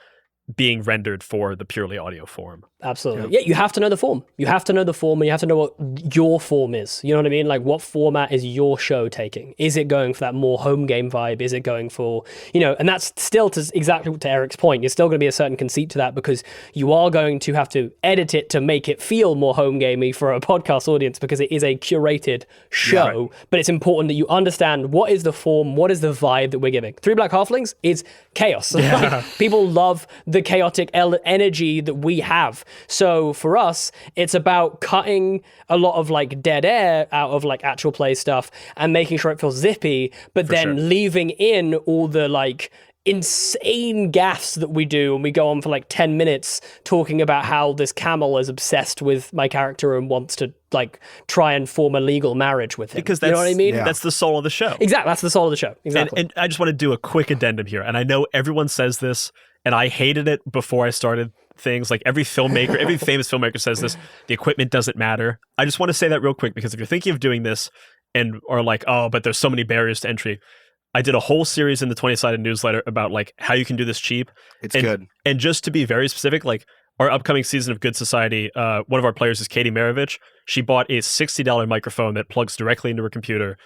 being rendered for the purely audio form. Absolutely. Yeah, you have to know the form. You have to know the form, and you have to know what your form is. You know what I mean? Like, what format is your show taking? Is it going for that more home game vibe? Is it going for, and that's still exactly to Eric's point. You're still going to be a certain conceit to that because you are going to have to edit it to make it feel more home gamey for a podcast audience because it is a curated show. But it's important that you understand what is the form, what is the vibe that we're giving. Three Black Halflings is chaos. Like, people love the chaotic energy that we have. So for us, it's about cutting a lot of like dead air out of like actual play stuff and making sure it feels zippy, but then leaving in all the like insane gaffes that we do, and we go on for like 10 minutes talking about how this camel is obsessed with my character and wants to like try and form a legal marriage with him. Because that's, you know what I mean? That's the soul of the show. Exactly, that's the soul of the show. Exactly. And I just want to do a quick addendum here. And I know everyone says this, and I hated it before I started things. Like every filmmaker, every famous filmmaker says this, the equipment doesn't matter. I just want to say that real quick, because if you're thinking of doing this and are like, oh, but there's so many barriers to entry, I did a whole series in the 20-sided newsletter about like how you can do this cheap. It's good. And just to be very specific, like our upcoming season of Good Society, one of our players is Katie Maravich. She bought a $60 microphone that plugs directly into her computer.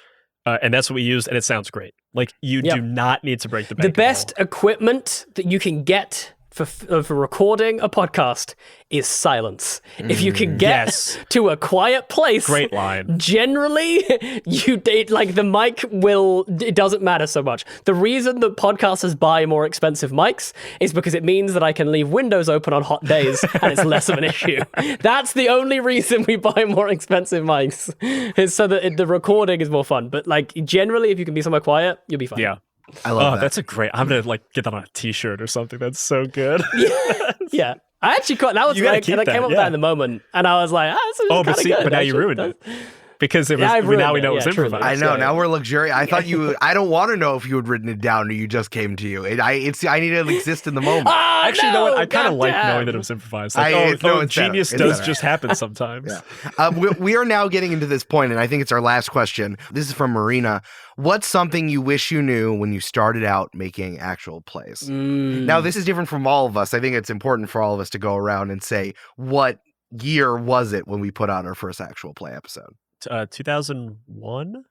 And that's what we used, and it sounds great. Like, you do not need to break the bank. The best equipment that you can get for recording a podcast is silence. If you can get to a quiet place, great line. Generally, the mic it doesn't matter so much. The reason that podcasters buy more expensive mics is because it means that I can leave windows open on hot days and it's less of an issue. That's the only reason we buy more expensive mics, is so that the recording is more fun. But like generally, if you can be somewhere quiet, you'll be fine. Yeah. I love that. That's a great. I'm gonna like get that on a T-shirt or something. That's so good. Yeah. I actually came up with that in the moment, and I was like, this is kind of good. But now you ruined it. Because it was, now we know it was improvised. I know. Now we're luxurious. I thought I don't want to know if you had written it down or you just came to you. I need to exist in the moment. Actually, you know what? I kind of like knowing that it was improvised. Like, genius does just happen sometimes. Yeah. We are now getting into this point, and I think it's our last question. This is from Marina. What's something you wish you knew when you started out making actual plays? Now, this is different from all of us. I think it's important for all of us to go around and say, what year was it when we put out our first actual play episode? 2001?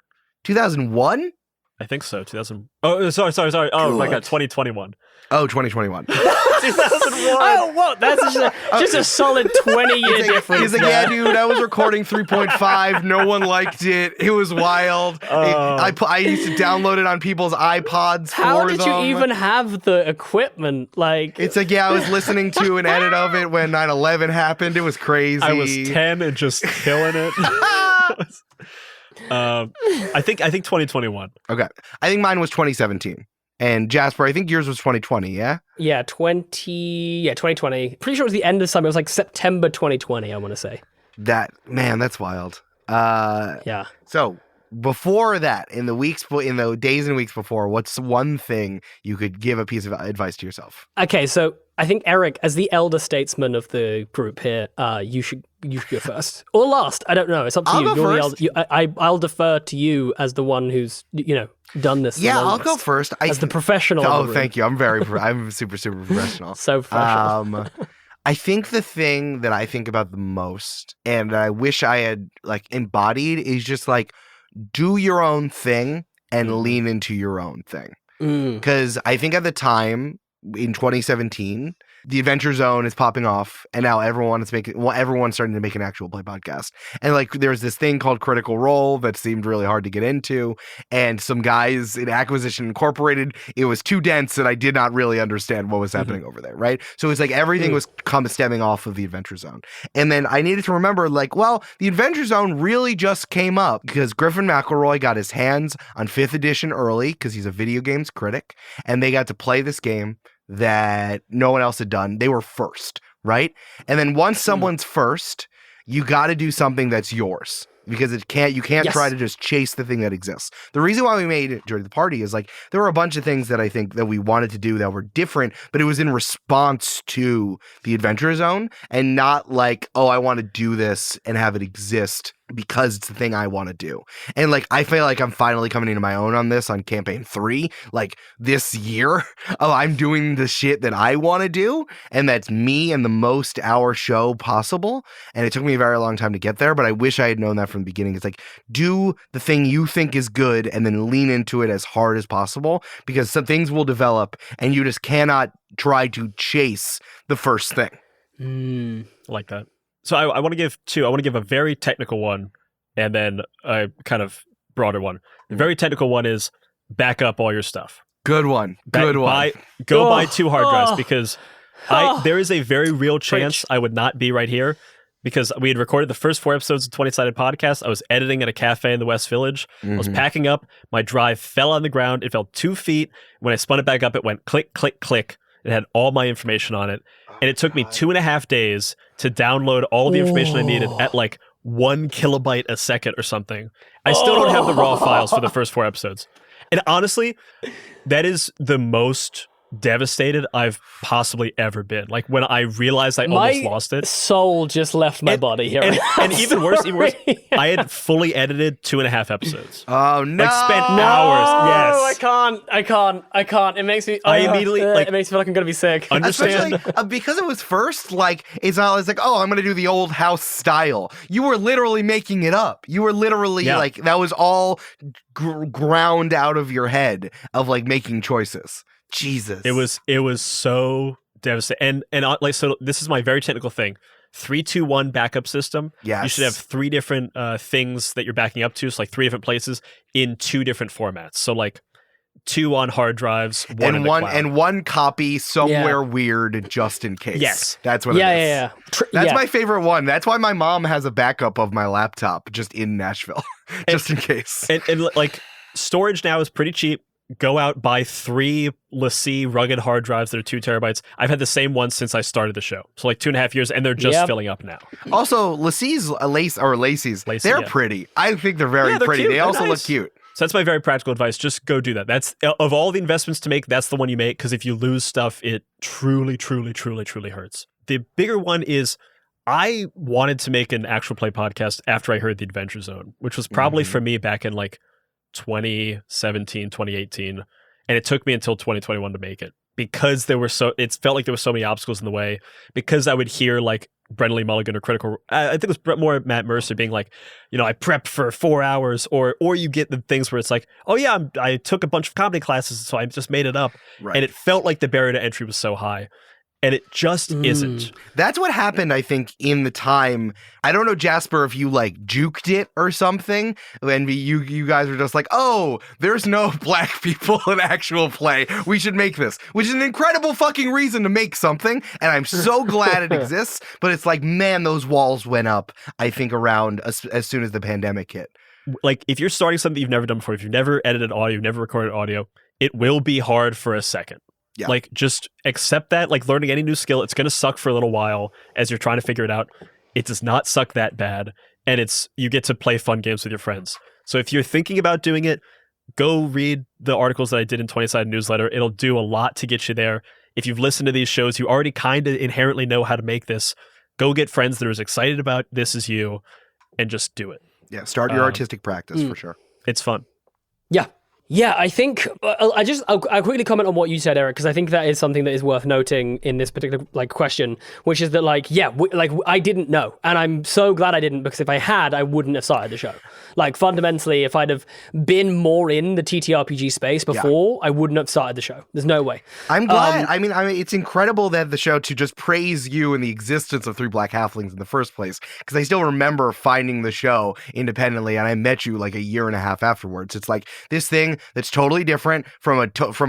2001? I think so. 2000. Oh, sorry. Oh my God, 2021. Oh, 2021. 2001. Oh, whoa, that's just a solid 20-year difference. He's like, yeah, dude, I was recording 3.5. No one liked it. It was wild. I used to download it on people's iPods. How did you even have the equipment? Like, it's like, yeah, I was listening to an edit of it when 9/11 happened. It was crazy. I was 10 and just killing it. I think 2021. Okay, I think mine was 2017. And Jasper, I think yours was 2020, yeah? Yeah, 2020. Pretty sure it was the end of summer. It was like September 2020, I want to say. That's wild. Yeah. So before that, in the days and weeks before, what's one thing you could give a piece of advice to yourself? Okay, so I think Eric, as the elder statesman of the group here, you should go first or last. I don't know. It's up to I'll you. go You're first. the elder, I'll defer to you as the one who's done this. Yeah, the I'll longest, go first. as the professional. Oh, of the room. thank you. I'm super professional. So professional. I think the thing that I think about the most, and I wish I had like embodied, is just like do your own thing and lean into your own thing. Because I think at the time in 2017, the Adventure Zone is popping off, and now everyone's starting to make an actual play podcast. And like, there's this thing called Critical Role that seemed really hard to get into, and some guys in Acquisition Incorporated, it was too dense, and I did not really understand what was happening over there, right? So it's like everything was stemming off of the Adventure Zone, and then I needed to remember, like, well, the Adventure Zone really just came up because Griffin McElroy got his hands on 5th edition early because he's a video games critic, and they got to play this game that no one else had done. They were first, right? And then once someone's first, you got to do something that's yours because you can't try to just chase the thing that exists. The reason why we made it during the party is like there were a bunch of things that I think that we wanted to do that were different, but it was in response to the Adventure Zone and not like, oh, I want to do this and have it exist because it's the thing I want to do. And like, I feel like I'm finally coming into my own on this on campaign 3, like this year. Oh, I'm doing the shit that I want to do. And that's me and the most hour show possible. And it took me a very long time to get there, but I wish I had known that from the beginning. It's like, do the thing you think is good and then lean into it as hard as possible because some things will develop and you just cannot try to chase the first thing. I like that. So I want to give two. I want to give a very technical one and then a kind of broader one. The very technical one is back up all your stuff. Good one. Good one. Buy 2 hard drives because there is a very real chance I would not be right here because we had recorded the first 4 episodes of 20-Sided Podcast. I was editing at a cafe in the West Village. I was packing up. My drive fell on the ground. It fell 2 feet. When I spun it back up, it went click, click, click. It had all my information on it. And it took me 2.5 days to download all the information I needed at like 1 kilobyte a second or something. I still don't have the raw files for the first 4 episodes. And honestly, that is the most devastated I've possibly ever been. Like when I realized I almost lost it. Soul just left my body here. And even worse, I had fully edited 2.5 episodes. Oh no! Like spent hours. Yes, I can't. It makes me. I immediately it makes me feel like I'm gonna be sick. Understand? Especially because it was first. Like it's not. It's like, oh, I'm gonna do the old house style. You were literally making it up. You were literally like that was all ground out of your head of like making choices. Jesus. It was so devastating. And like, so this is my very technical thing. 3-2-1 backup system. Yes. You should have 3 different things that you're backing up to. So like 3 different places in 2 different formats. So like 2 on hard drives, one in the cloud. And one copy somewhere weird just in case. Yes. That's what it is. Yeah. That's my favorite one. That's why my mom has a backup of my laptop just in Nashville. Just in case. And like storage now is pretty cheap. Go out, buy 3 LaCie rugged hard drives that are 2 terabytes. I've had the same ones since I started the show. So like 2.5 years, and they're just filling up now. Also, LaCie's Lacey's, they're pretty. I think they're very pretty. Cute. They also nice. look cute. So that's my very practical advice. Just go do that. That's of all the investments to make, that's the one you make, because if you lose stuff, it truly, truly, truly, truly hurts. The bigger one is I wanted to make an actual play podcast after I heard the Adventure Zone, which was probably for me back in like 2017, 2018, and it took me until 2021 to make it because it felt like there were so many obstacles in the way, because I would hear like Brendan Lee Mulligan or Critical, I think it was more Matt Mercer being like, I prepped for 4 hours, or you get the things where it's like, oh yeah, I took a bunch of comedy classes, so I just made it up. Right. And it felt like the barrier to entry was so high. And it just isn't. That's what happened, I think, in the time. I don't know, Jasper, if you like juked it or something, and you guys were just like, oh, there's no black people in actual play. We should make this, which is an incredible fucking reason to make something. And I'm so glad it exists. But it's like, man, those walls went up, I think, around as soon as the pandemic hit. Like, if you're starting something you've never done before, if you've never edited audio, you've never recorded audio, it will be hard for a second. Yeah. Like, just accept that. Like, learning any new skill, it's going to suck for a little while as you're trying to figure it out. It does not suck that bad. And you get to play fun games with your friends. So if you're thinking about doing it, go read the articles that I did in 20-Sided Newsletter. It'll do a lot to get you there. if you've listened to these shows, you already kind of inherently know how to make this. Go get friends that are as excited about this as you, and just do it. Yeah, start your artistic practice for sure. It's fun. Yeah. Yeah, I think I'll quickly comment on what you said, Eric, because I think that is something that is worth noting in this particular question, which is that I didn't know, and I'm so glad I didn't, because if I had, I wouldn't have started the show. Like fundamentally, if I'd have been more in the TTRPG space before, I wouldn't have started the show. There's no way. I'm glad. I mean, it's incredible that the show to just praise you and the existence of Three Black Halflings in the first place, because I still remember finding the show independently, and I met you like a year and a half afterwards. It's like this thing that's totally different from a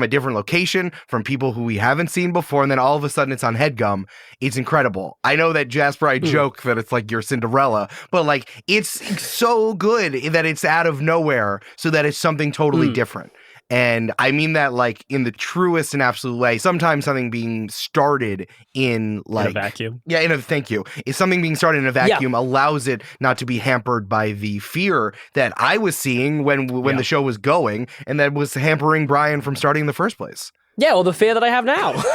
different location, from people who we haven't seen before, and then all of a sudden it's on HeadGum. It's incredible. I know that, Jasper, I joke that it's like your Cinderella, but like it's so good that it's out of nowhere, so that it's something totally different. And I mean that like in the truest and absolute way. Sometimes something being started in like in a vacuum. Yeah, thank you. If something being started in a vacuum allows it not to be hampered by the fear that I was seeing when the show was going, and that was hampering Brian from starting in the first place. Yeah, or the fear that I have now. Like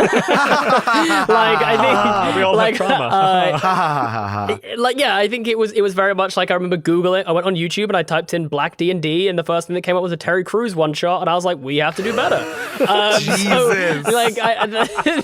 I think we all have trauma. I think it was very much like I remember Googling. I went on YouTube and I typed in Black D&D, and the first thing that came up was a Terry Crews one shot, and I was like, we have to do better. Jesus.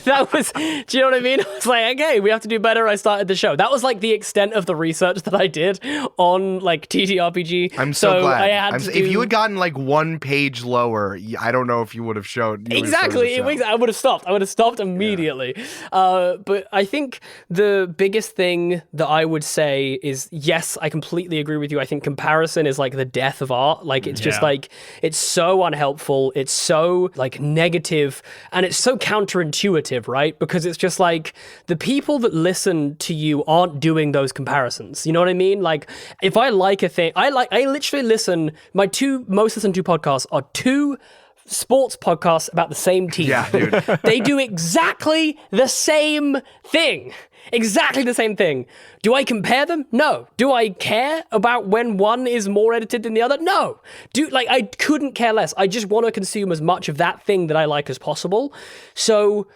That was. Do you know what I mean? I was like, okay, we have to do better. I started the show. That was like the extent of the research that I did on like TTRPG. I'm so glad. If you had gotten like one page lower, I don't know if you would have showed. Exactly. I would have stopped. I would have stopped immediately. Yeah. But I think the biggest thing that I would say is, yes, I completely agree with you. I think comparison is like the death of art. Like it's just like, it's so unhelpful. It's so like negative, and it's so counterintuitive, right? Because it's just like the people that listen to you aren't doing those comparisons. You know what I mean? Like if I like a thing, I literally listen, my two most listened to podcasts are two sports podcasts about the same team. Yeah, dude. They do exactly the same thing. Exactly the same thing. Do I compare them? No. Do I care about when one is more edited than the other? No. I couldn't care less. I just want to consume as much of that thing that I like as possible. So,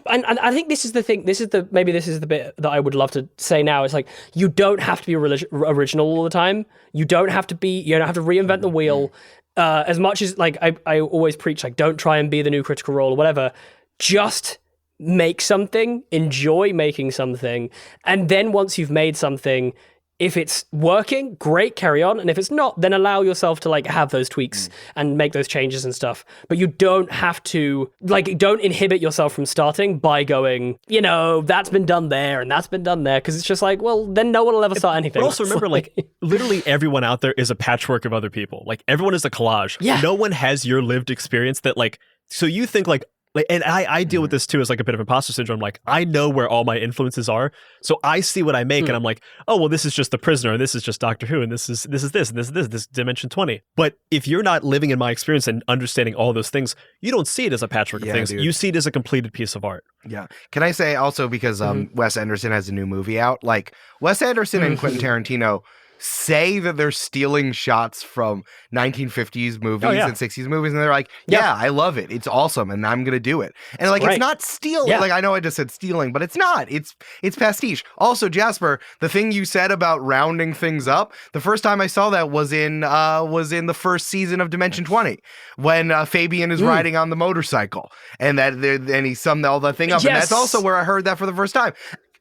and I think this is the thing. Maybe this is the bit that I would love to say now. It's like, you don't have to be original all the time. You don't have to reinvent the wheel. As much as like I always preach, like, don't try and be the new Critical Role or whatever. Just make something, enjoy making something, and then once you've made something, if it's working, great, carry on. And if it's not, then allow yourself to like have those tweaks and make those changes and stuff. But you don't have to, like, don't inhibit yourself from starting by going, that's been done there and that's been done there. Because it's just like, well, then no one will ever start anything. But also remember, like, literally everyone out there is a patchwork of other people. Like, everyone is a collage. Yeah. No one has your lived experience that, like, so you think like, and I deal with this too as like a bit of imposter syndrome. Like, I know where all my influences are, so I see what I make, and I'm like, oh well, this is just The Prisoner, and this is just Doctor Who, and this is this, and this is this Dimension 20. But if you're not living in my experience and understanding all those things, you don't see it as a patchwork of things. Dude. You see it as a completed piece of art. Yeah. Can I say also, because Wes Anderson has a new movie out, like Wes Anderson and Quentin Tarantino say that they're stealing shots from 1950s movies and 60s movies, and they're like, yeah, I love it, it's awesome, and I'm gonna do it. And like, it's not stealing. Like, I know I just said stealing, but it's not. It's pastiche. Also, Jasper, the thing you said about rounding things up, the first time I saw that was in the first season of Dimension 20, when Fabian is riding on the motorcycle, and he summed all that thing up, and that's also where I heard that for the first time.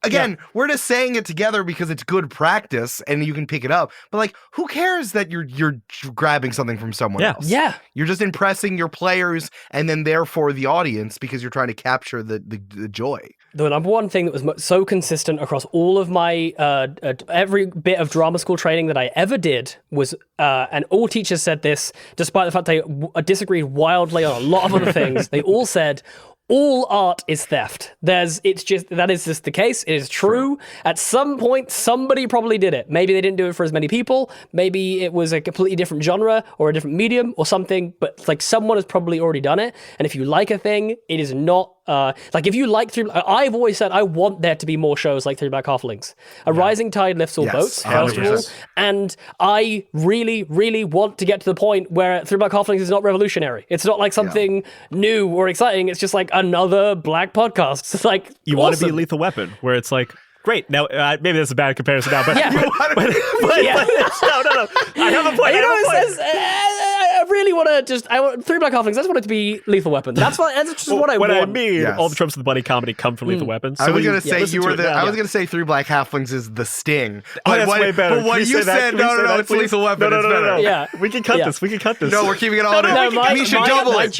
Again, we're just saying it together because it's good practice and you can pick it up. But like, who cares that you're grabbing something from someone else? Yeah. You're just impressing your players and then therefore the audience, because you're trying to capture the joy. The number one thing that was so consistent across all of my every bit of drama school training that I ever did was, and all teachers said this, despite the fact they disagreed wildly on a lot of other things, they all said, all art is theft. That is just the case. It is true. At some point, somebody probably did it. Maybe they didn't do it for as many people. Maybe it was a completely different genre or a different medium or something, but like someone has probably already done it. And if you like a thing, it is not like if you like I've always said I want there to be more shows like Three Black Halflings. A rising tide lifts all boats, first of all, and I really, really want to get to the point where Three Black Halflings is not revolutionary. It's not like something new or exciting. It's just like another black podcast. It's like you want to be Lethal Weapon, where it's like, great. Now, maybe that's a bad comparison now, but, no. I have a point. I really want to Three Black Halflings. I just want it to be Lethal Weapon. That's just what I want. I mean, all the tropes of the buddy comedy come from Lethal Weapon. So I was going to say I was going to say Three Black Halflings is the Sting. That's way better. But what you said, no, it's Lethal Weapon. It's better. Yeah, we can cut this. We can cut this. No, we're keeping it all in. Mischa, double it.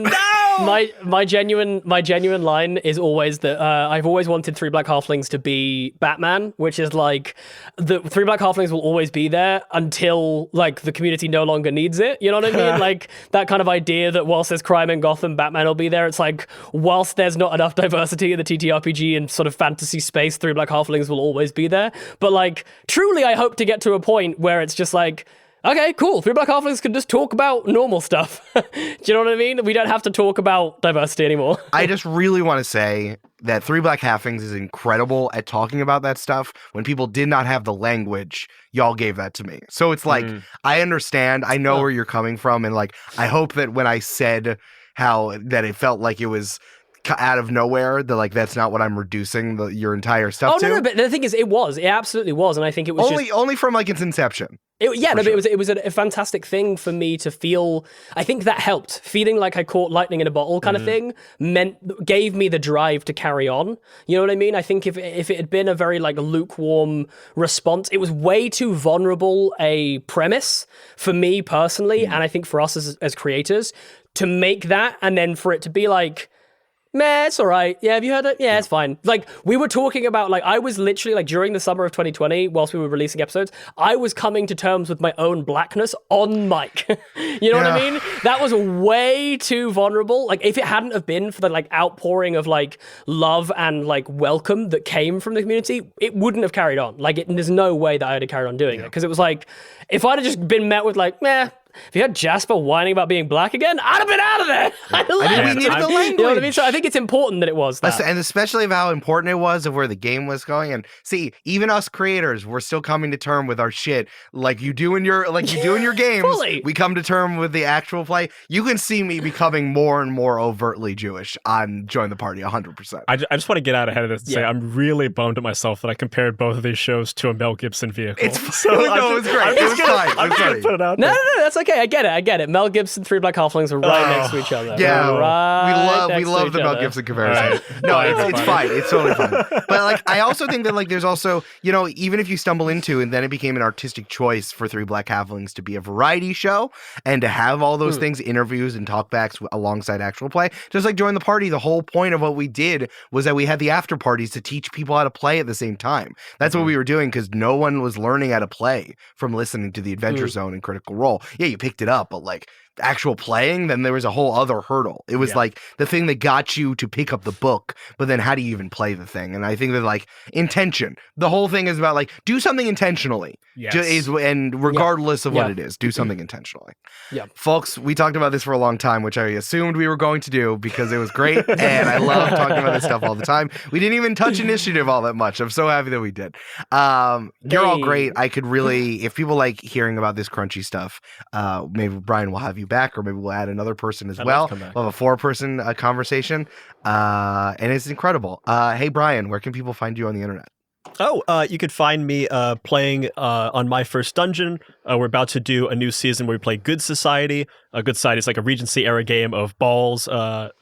No! My genuine line is always that I've always wanted Three Black Halflings to be Batman, which is like the Three Black Halflings will always be there until like the community no longer needs it. You know what I mean? Like that kind of idea that whilst there's crime in Gotham, Batman will be there. It's like whilst there's not enough diversity in the TTRPG and sort of fantasy space, Three Black Halflings will always be there. But like truly, I hope to get to a point where it's just like, okay, cool. Three Black Halflings can just talk about normal stuff. Do you know what I mean? We don't have to talk about diversity anymore. I just really want to say that Three Black Halflings is incredible at talking about that stuff. When people did not have the language, y'all gave that to me. So it's like, I understand. I know where you're coming from. And like, I hope that when I said that it felt like it was out of nowhere, that's not what I'm reducing your entire stuff to. No, but the thing is, it absolutely was. And I think it was only from like its inception. But it was a fantastic thing for me to feel. I think that helped. Feeling like I caught lightning in a bottle kind of thing gave me the drive to carry on. You know what I mean? I think if it had been a very like lukewarm response, it was way too vulnerable a premise for me personally, and I think for us as creators to make that and then for it to be like, meh, it's all right. Yeah, have you heard it? Yeah, it's fine. Like, we were talking about, like, I was literally, like, during the summer of 2020, whilst we were releasing episodes, I was coming to terms with my own blackness on mic. You know what I mean? That was way too vulnerable. Like, if it hadn't have been for the, like, outpouring of, like, love and, like, welcome that came from the community, it wouldn't have carried on. Like, there's no way that I would have carried on doing it. Because it was like, if I'd have just been met with, like, meh, if you had Jasper whining about being black again, I'd have been out of there. We needed the language. You know what I mean? So I think it's important that it was that. And especially of how important it was of where the game was going. And see, even us creators, we're still coming to term with our shit. Like you do in your games, fully. We come to term with the actual play. You can see me becoming more and more overtly Jewish on Join the Party 100%. I just want to get out ahead of this and say I'm really bummed at myself that I compared both of these shows to a Mel Gibson vehicle. It was great. It was fine. I'm just gonna put it out there. No, that's okay. I get it. Mel Gibson, Three Black Halflings are right next to each other. Yeah, we love the Mel Gibson comparison. Right. No, it's fine. It's totally fine. But like, I also think that like, there's also, you know, even if you stumble into, and then it became an artistic choice for Three Black Halflings to be a variety show and to have all those things, interviews and talkbacks alongside actual play, just like Join the Party. The whole point of what we did was that we had the after parties to teach people how to play at the same time. That's what we were doing because no one was learning how to play from listening to the Adventure Zone and Critical Role. Yeah, you picked it up, but like actual playing, then there was a whole other hurdle. It was like the thing that got you to pick up the book, but then how do you even play the thing? And I think that like intention, the whole thing is about like do something intentionally. And regardless of what it is, do something intentionally. Yeah, folks, we talked about this for a long time, which I assumed we were going to do because it was great, and I love talking about this stuff all the time. We didn't even touch initiative all that much. I'm so happy that we did. You're all great. I could really, if people like hearing about this crunchy stuff, maybe Brian will have you back, or maybe we'll add another person as well. We'll have a 4-person conversation, and it's incredible. Hey Brian, where can people find you on the internet? You could find me playing on My First Dungeon. We're about to do a new season where we play Good Society. Good Society is like a Regency era game of balls, of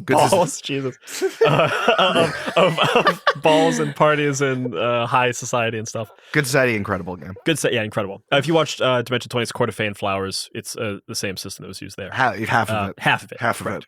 balls, Jesus, of balls and parties and high society and stuff. Good Society, incredible game. Incredible. If you watched Dimension 20's Court of Fey and Flowers, it's the same system that was used there. Half of it. Half of it. Half of it.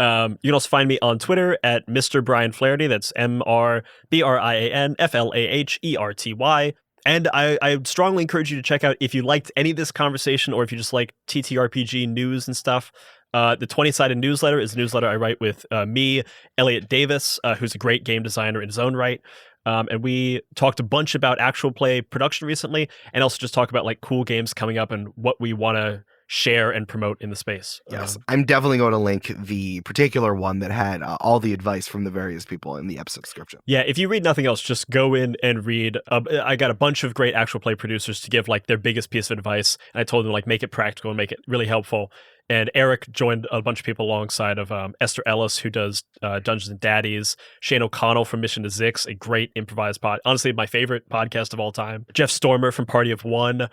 You can also find me on Twitter at Mr. Brian Flaherty. That's MrBrianFlaherty. And I strongly encourage you to check out, if you liked any of this conversation or if you just like TTRPG news and stuff, the 20-sided newsletter is a newsletter I write with me, Elliot Davis, who's a great game designer in his own right. And we talked a bunch about actual play production recently, and also just talk about like cool games coming up and what we want to share and promote in the space. Yes, I'm definitely going to link the particular one that had all the advice from the various people in the episode description. Yeah, if you read nothing else, just go in and read. I got a bunch of great actual play producers to give like their biggest piece of advice, and I told them like make it practical and make it really helpful. And Eric joined a bunch of people alongside of Esther Ellis, who does Dungeons and Daddies, Shane O'Connell from Mission to Zix, a great improvised honestly my favorite podcast of all time, Jeff Stormer from Party of One,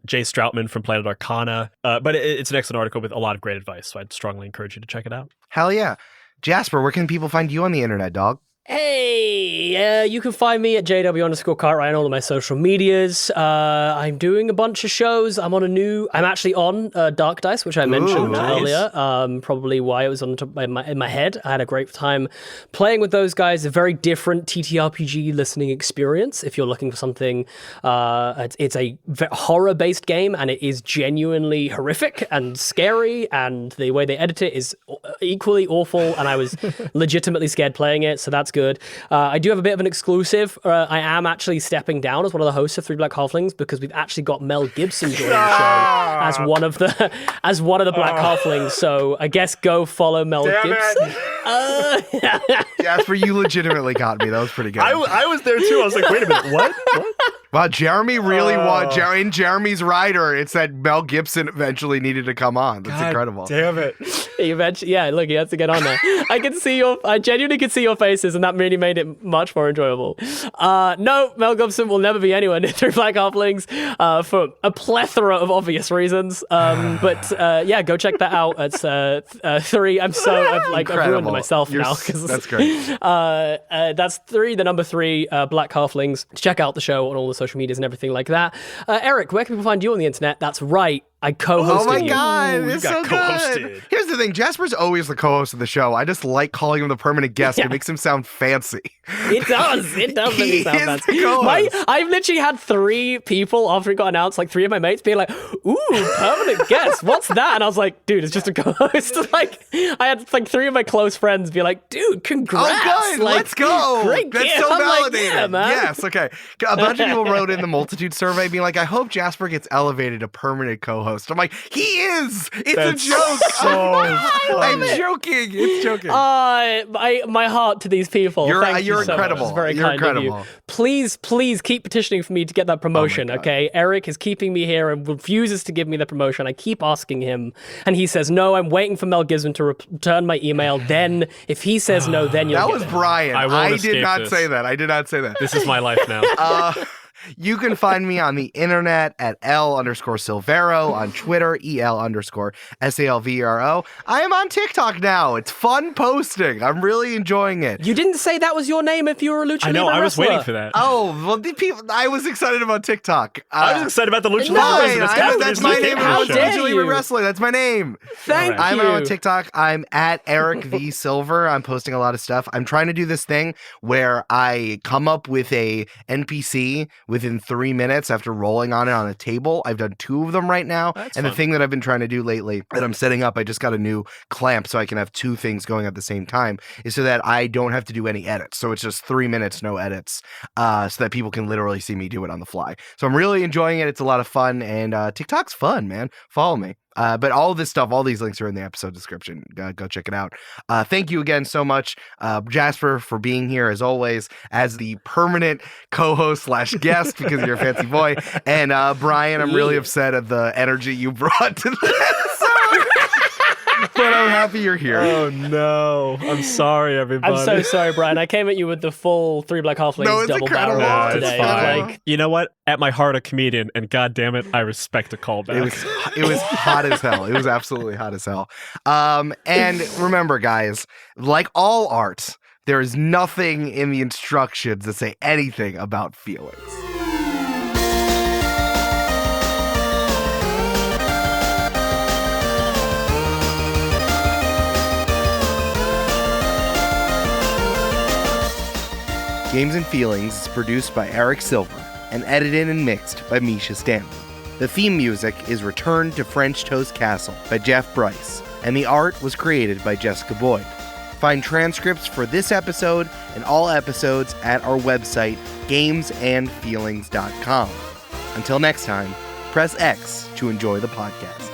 Jay Stroutman from Planet Arcana. But it's an excellent article with a lot of great advice, so I'd strongly encourage you to check it out. Hell yeah. Jasper, where can people find you on the internet, dog? Hey, you can find me at JW_Cartwright on all of my social medias. I'm doing a bunch of shows. I'm actually on Dark Dice, which I mentioned earlier. Probably why it was on the top in my head. I had a great time playing with those guys. A very different TTRPG listening experience. If you're looking for something, it's a horror-based game, and it is genuinely horrific and scary, and the way they edit it is equally awful, and I was legitimately scared playing it, so that's good. I do have a bit of an exclusive. I am actually stepping down as one of the hosts of Three Black Halflings because we've actually got Mel Gibson joining the show as one of the Black Halflings. So I guess go follow Mel Gibson. Jasper, you legitimately got me. That was pretty good. I was there too. I was like, wait a minute, what? Wow, Jeremy really in Jeremy's rider, it said Mel Gibson eventually needed to come on. That's incredible. Damn it. Look, he has to get on there. I genuinely could see your faces, and that really made it much more enjoyable. No, Mel Gibson will never be anywhere near Three Black Halflings for a plethora of obvious reasons. But go check that out. It's 3. I've ruined myself now. That's great. That's 3, the number 3, Black Halflings. Check out the show on all the social medias and everything like that. Eric, where can people find you on the internet? That's right. I co-hosted. Oh my God, it's so co-hosted. good. Here's the thing, Jasper's always the co-host of the show. I just like calling him the permanent guest. It makes him sound fancy. It does make me sound fancy. The I've literally had 3 people after it got announced, like 3 of my mates being like, ooh, permanent guest, what's that? And I was like, dude, it's just a co-host. Like, I had like 3 of my close friends be like, dude, congrats. Oh, good, like, let's go. Great That's gift. so I'm validating. Like, yeah, man. Yes, okay. A bunch of people wrote in the Multitude survey being like, I hope Jasper gets elevated to permanent co-host. I'm like, he is. It's a joke. I'm joking. It's joking. My heart to these people. You're Thank you so incredible. Much. It's very You're kind incredible. of you. Please keep petitioning for me to get that promotion, okay? Eric is keeping me here and refuses to give me the promotion. I keep asking him, and he says, no, I'm waiting for Mel Gibson to return my email. Then, if he says no, then you'll That get was it. Brian. I did not say that. I did not say that. This is my life now. You can find me on the internet at L_Silvero, on Twitter, EL_SALVERO. I am on TikTok now. It's fun posting. I'm really enjoying it. You didn't say that was your name if you were a Lucha I know, Libre I was wrestler. waiting for that. Oh, well, the people. I was excited about TikTok. I was excited about the Lucha Fine, Libre. that's my name. How dare Lucha you. Libre Wrestler. That's my name. Thank you. I'm on TikTok. I'm at Eric V Silver. I'm posting a lot of stuff. I'm trying to do this thing where I come up with a NPC within 3 minutes after rolling on it on a table. I've done 2 of them right now. That's and fun. The thing that I've been trying to do lately that I'm setting up, I just got a new clamp so I can have 2 things going at the same time, is so that I don't have to do any edits. So it's just 3 minutes, no edits, so that people can literally see me do it on the fly. So I'm really enjoying it. It's a lot of fun, and TikTok's fun, man. Follow me. But all this stuff, all these links are in the episode description. Go check it out. Thank you again so much, Jasper, for being here as always as the permanent co-host / guest because of your fancy boy. And Brian, I'm really upset at the energy you brought to this episode. But I'm happy you're here. Oh no. I'm sorry, everybody. I'm so sorry, Brian. I came at you with the full 3 Black Halflings No, it's double incredible. barrel No, it's today. fine. Like, You know what? At my heart, a comedian, and god damn it, I respect a callback. It was hot as hell. It was absolutely hot as hell. And remember, guys, like all art, there is nothing in the instructions that say anything about feelings. Games and Feelings is produced by Eric Silver and edited and mixed by Mischa Stanton. The theme music is Return to French Toast Castle by Jeff Bryce, and the art was created by Jessica Boyd. Find transcripts for this episode and all episodes at our website, gamesandfeelings.com. Until next time, press X to enjoy the podcast.